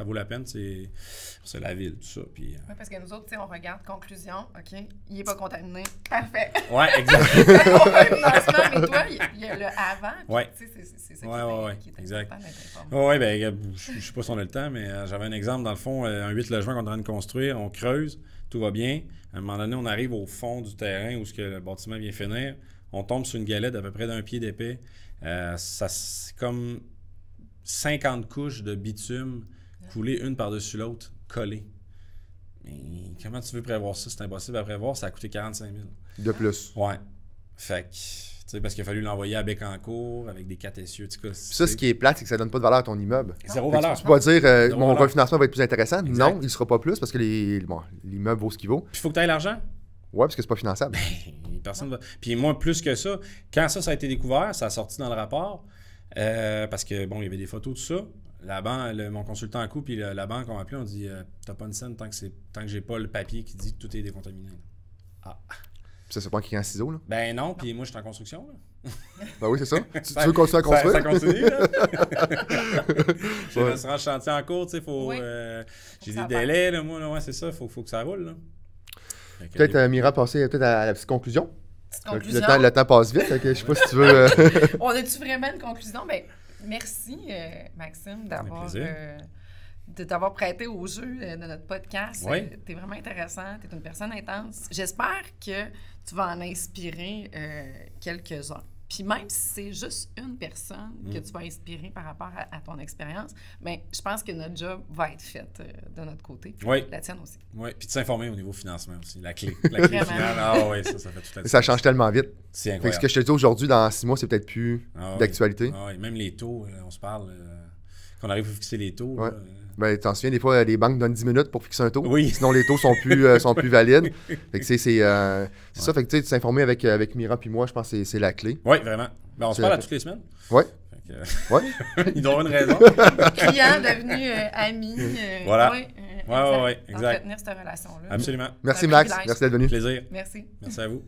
vaut la peine. C'est la ville, tout ça. Puis, oui, parce que nous autres, on regarde conclusion. OK, il n'est pas contaminé. Parfait. Oui, exactement. On fait un financement, mais toi, il y a le avant. Oui. C'est ça qui est exact. important d'être informé. Oui, bien, je ne sais pas si on a le temps, mais j'avais un exemple. Dans le fond, un 8 logements qu'on est en train de construire, on creuse, tout va bien. À un moment donné, on arrive au fond du terrain où le bâtiment vient finir. On tombe sur une galette d'à peu près d'1 pied d'épais. C'est comme 50 couches de bitume coulées une par-dessus l'autre, collées. Mais comment tu veux prévoir ça? C'est impossible à prévoir. Ça a coûté 45 000. De plus. Ouais. Fait que, tu sais, parce qu'il a fallu l'envoyer à Bécancour avec des 4 essieux. Ça, ce qui est plate, c'est que ça donne pas de valeur à ton immeuble. Zéro valeur. Tu peux pas dire, mon refinancement va être plus intéressant. Exact. Non, il ne sera pas plus parce que l'immeuble vaut ce qu'il vaut. Puis il faut que tu aies l'argent. Oui, parce que c'est pas finançable. Personne va. Puis moi, plus que ça, quand ça a été découvert, ça a sorti dans le rapport, parce que, bon, il y avait des photos, tout ça. La banque, mon consultant en coup, puis la banque, on m'a appelé, on dit t'as pas une scène tant que j'ai pas le papier qui dit que tout est décontaminé. Ah. Puis ça, c'est pas un client ciseau, là? Ben non, puis moi, je suis en construction, là. Ben oui, c'est ça. Tu veux continuer à construire? Ça continue, là. J'ai un restaurant chantier en cours, tu sais, faut. Oui. J'ai des délais, là, moi, là, ouais, c'est ça, faut que ça roule, là. Peut-être, Mira, passer peut-être à la petite conclusion. Conclusion. Le temps passe vite, je sais pas si tu veux. On a-tu vraiment une conclusion? Ben, merci, Maxime, d'avoir prêté au jeu de notre podcast. Oui. Tu es vraiment intéressant, tu es une personne intense. J'espère que tu vas en inspirer quelques-uns. Puis même si c'est juste une personne que tu vas inspirer par rapport à ton expérience, bien, je pense que notre job va être fait de notre côté. Oui. La tienne aussi. Oui, puis de s'informer au niveau financement aussi. La clé finale. Ah oui, ça fait toute la Ça change tellement vite. C'est incroyable. Fait que ce que je te dis aujourd'hui, dans 6 mois, c'est peut-être plus d'actualité. Ah oui, même les taux, on se parle. Qu'on arrive à fixer les taux. Ouais. Là, ben, t'en souviens, des fois, les banques donnent 10 minutes pour fixer un taux. Oui. Sinon, les taux sont plus valides. Fait que c'est ça. Fait que tu sais, s'informer avec Mira puis moi, je pense que c'est la clé. Oui, vraiment. Ben, on se parle à toutes les semaines. Oui. Ouais. Il doit avoir une raison. Client devenu ami. Voilà. Oui, exact. Entretenir cette relation-là. Absolument. Merci, Max. Merci d'être venu. Plaisir. Merci. Merci à vous.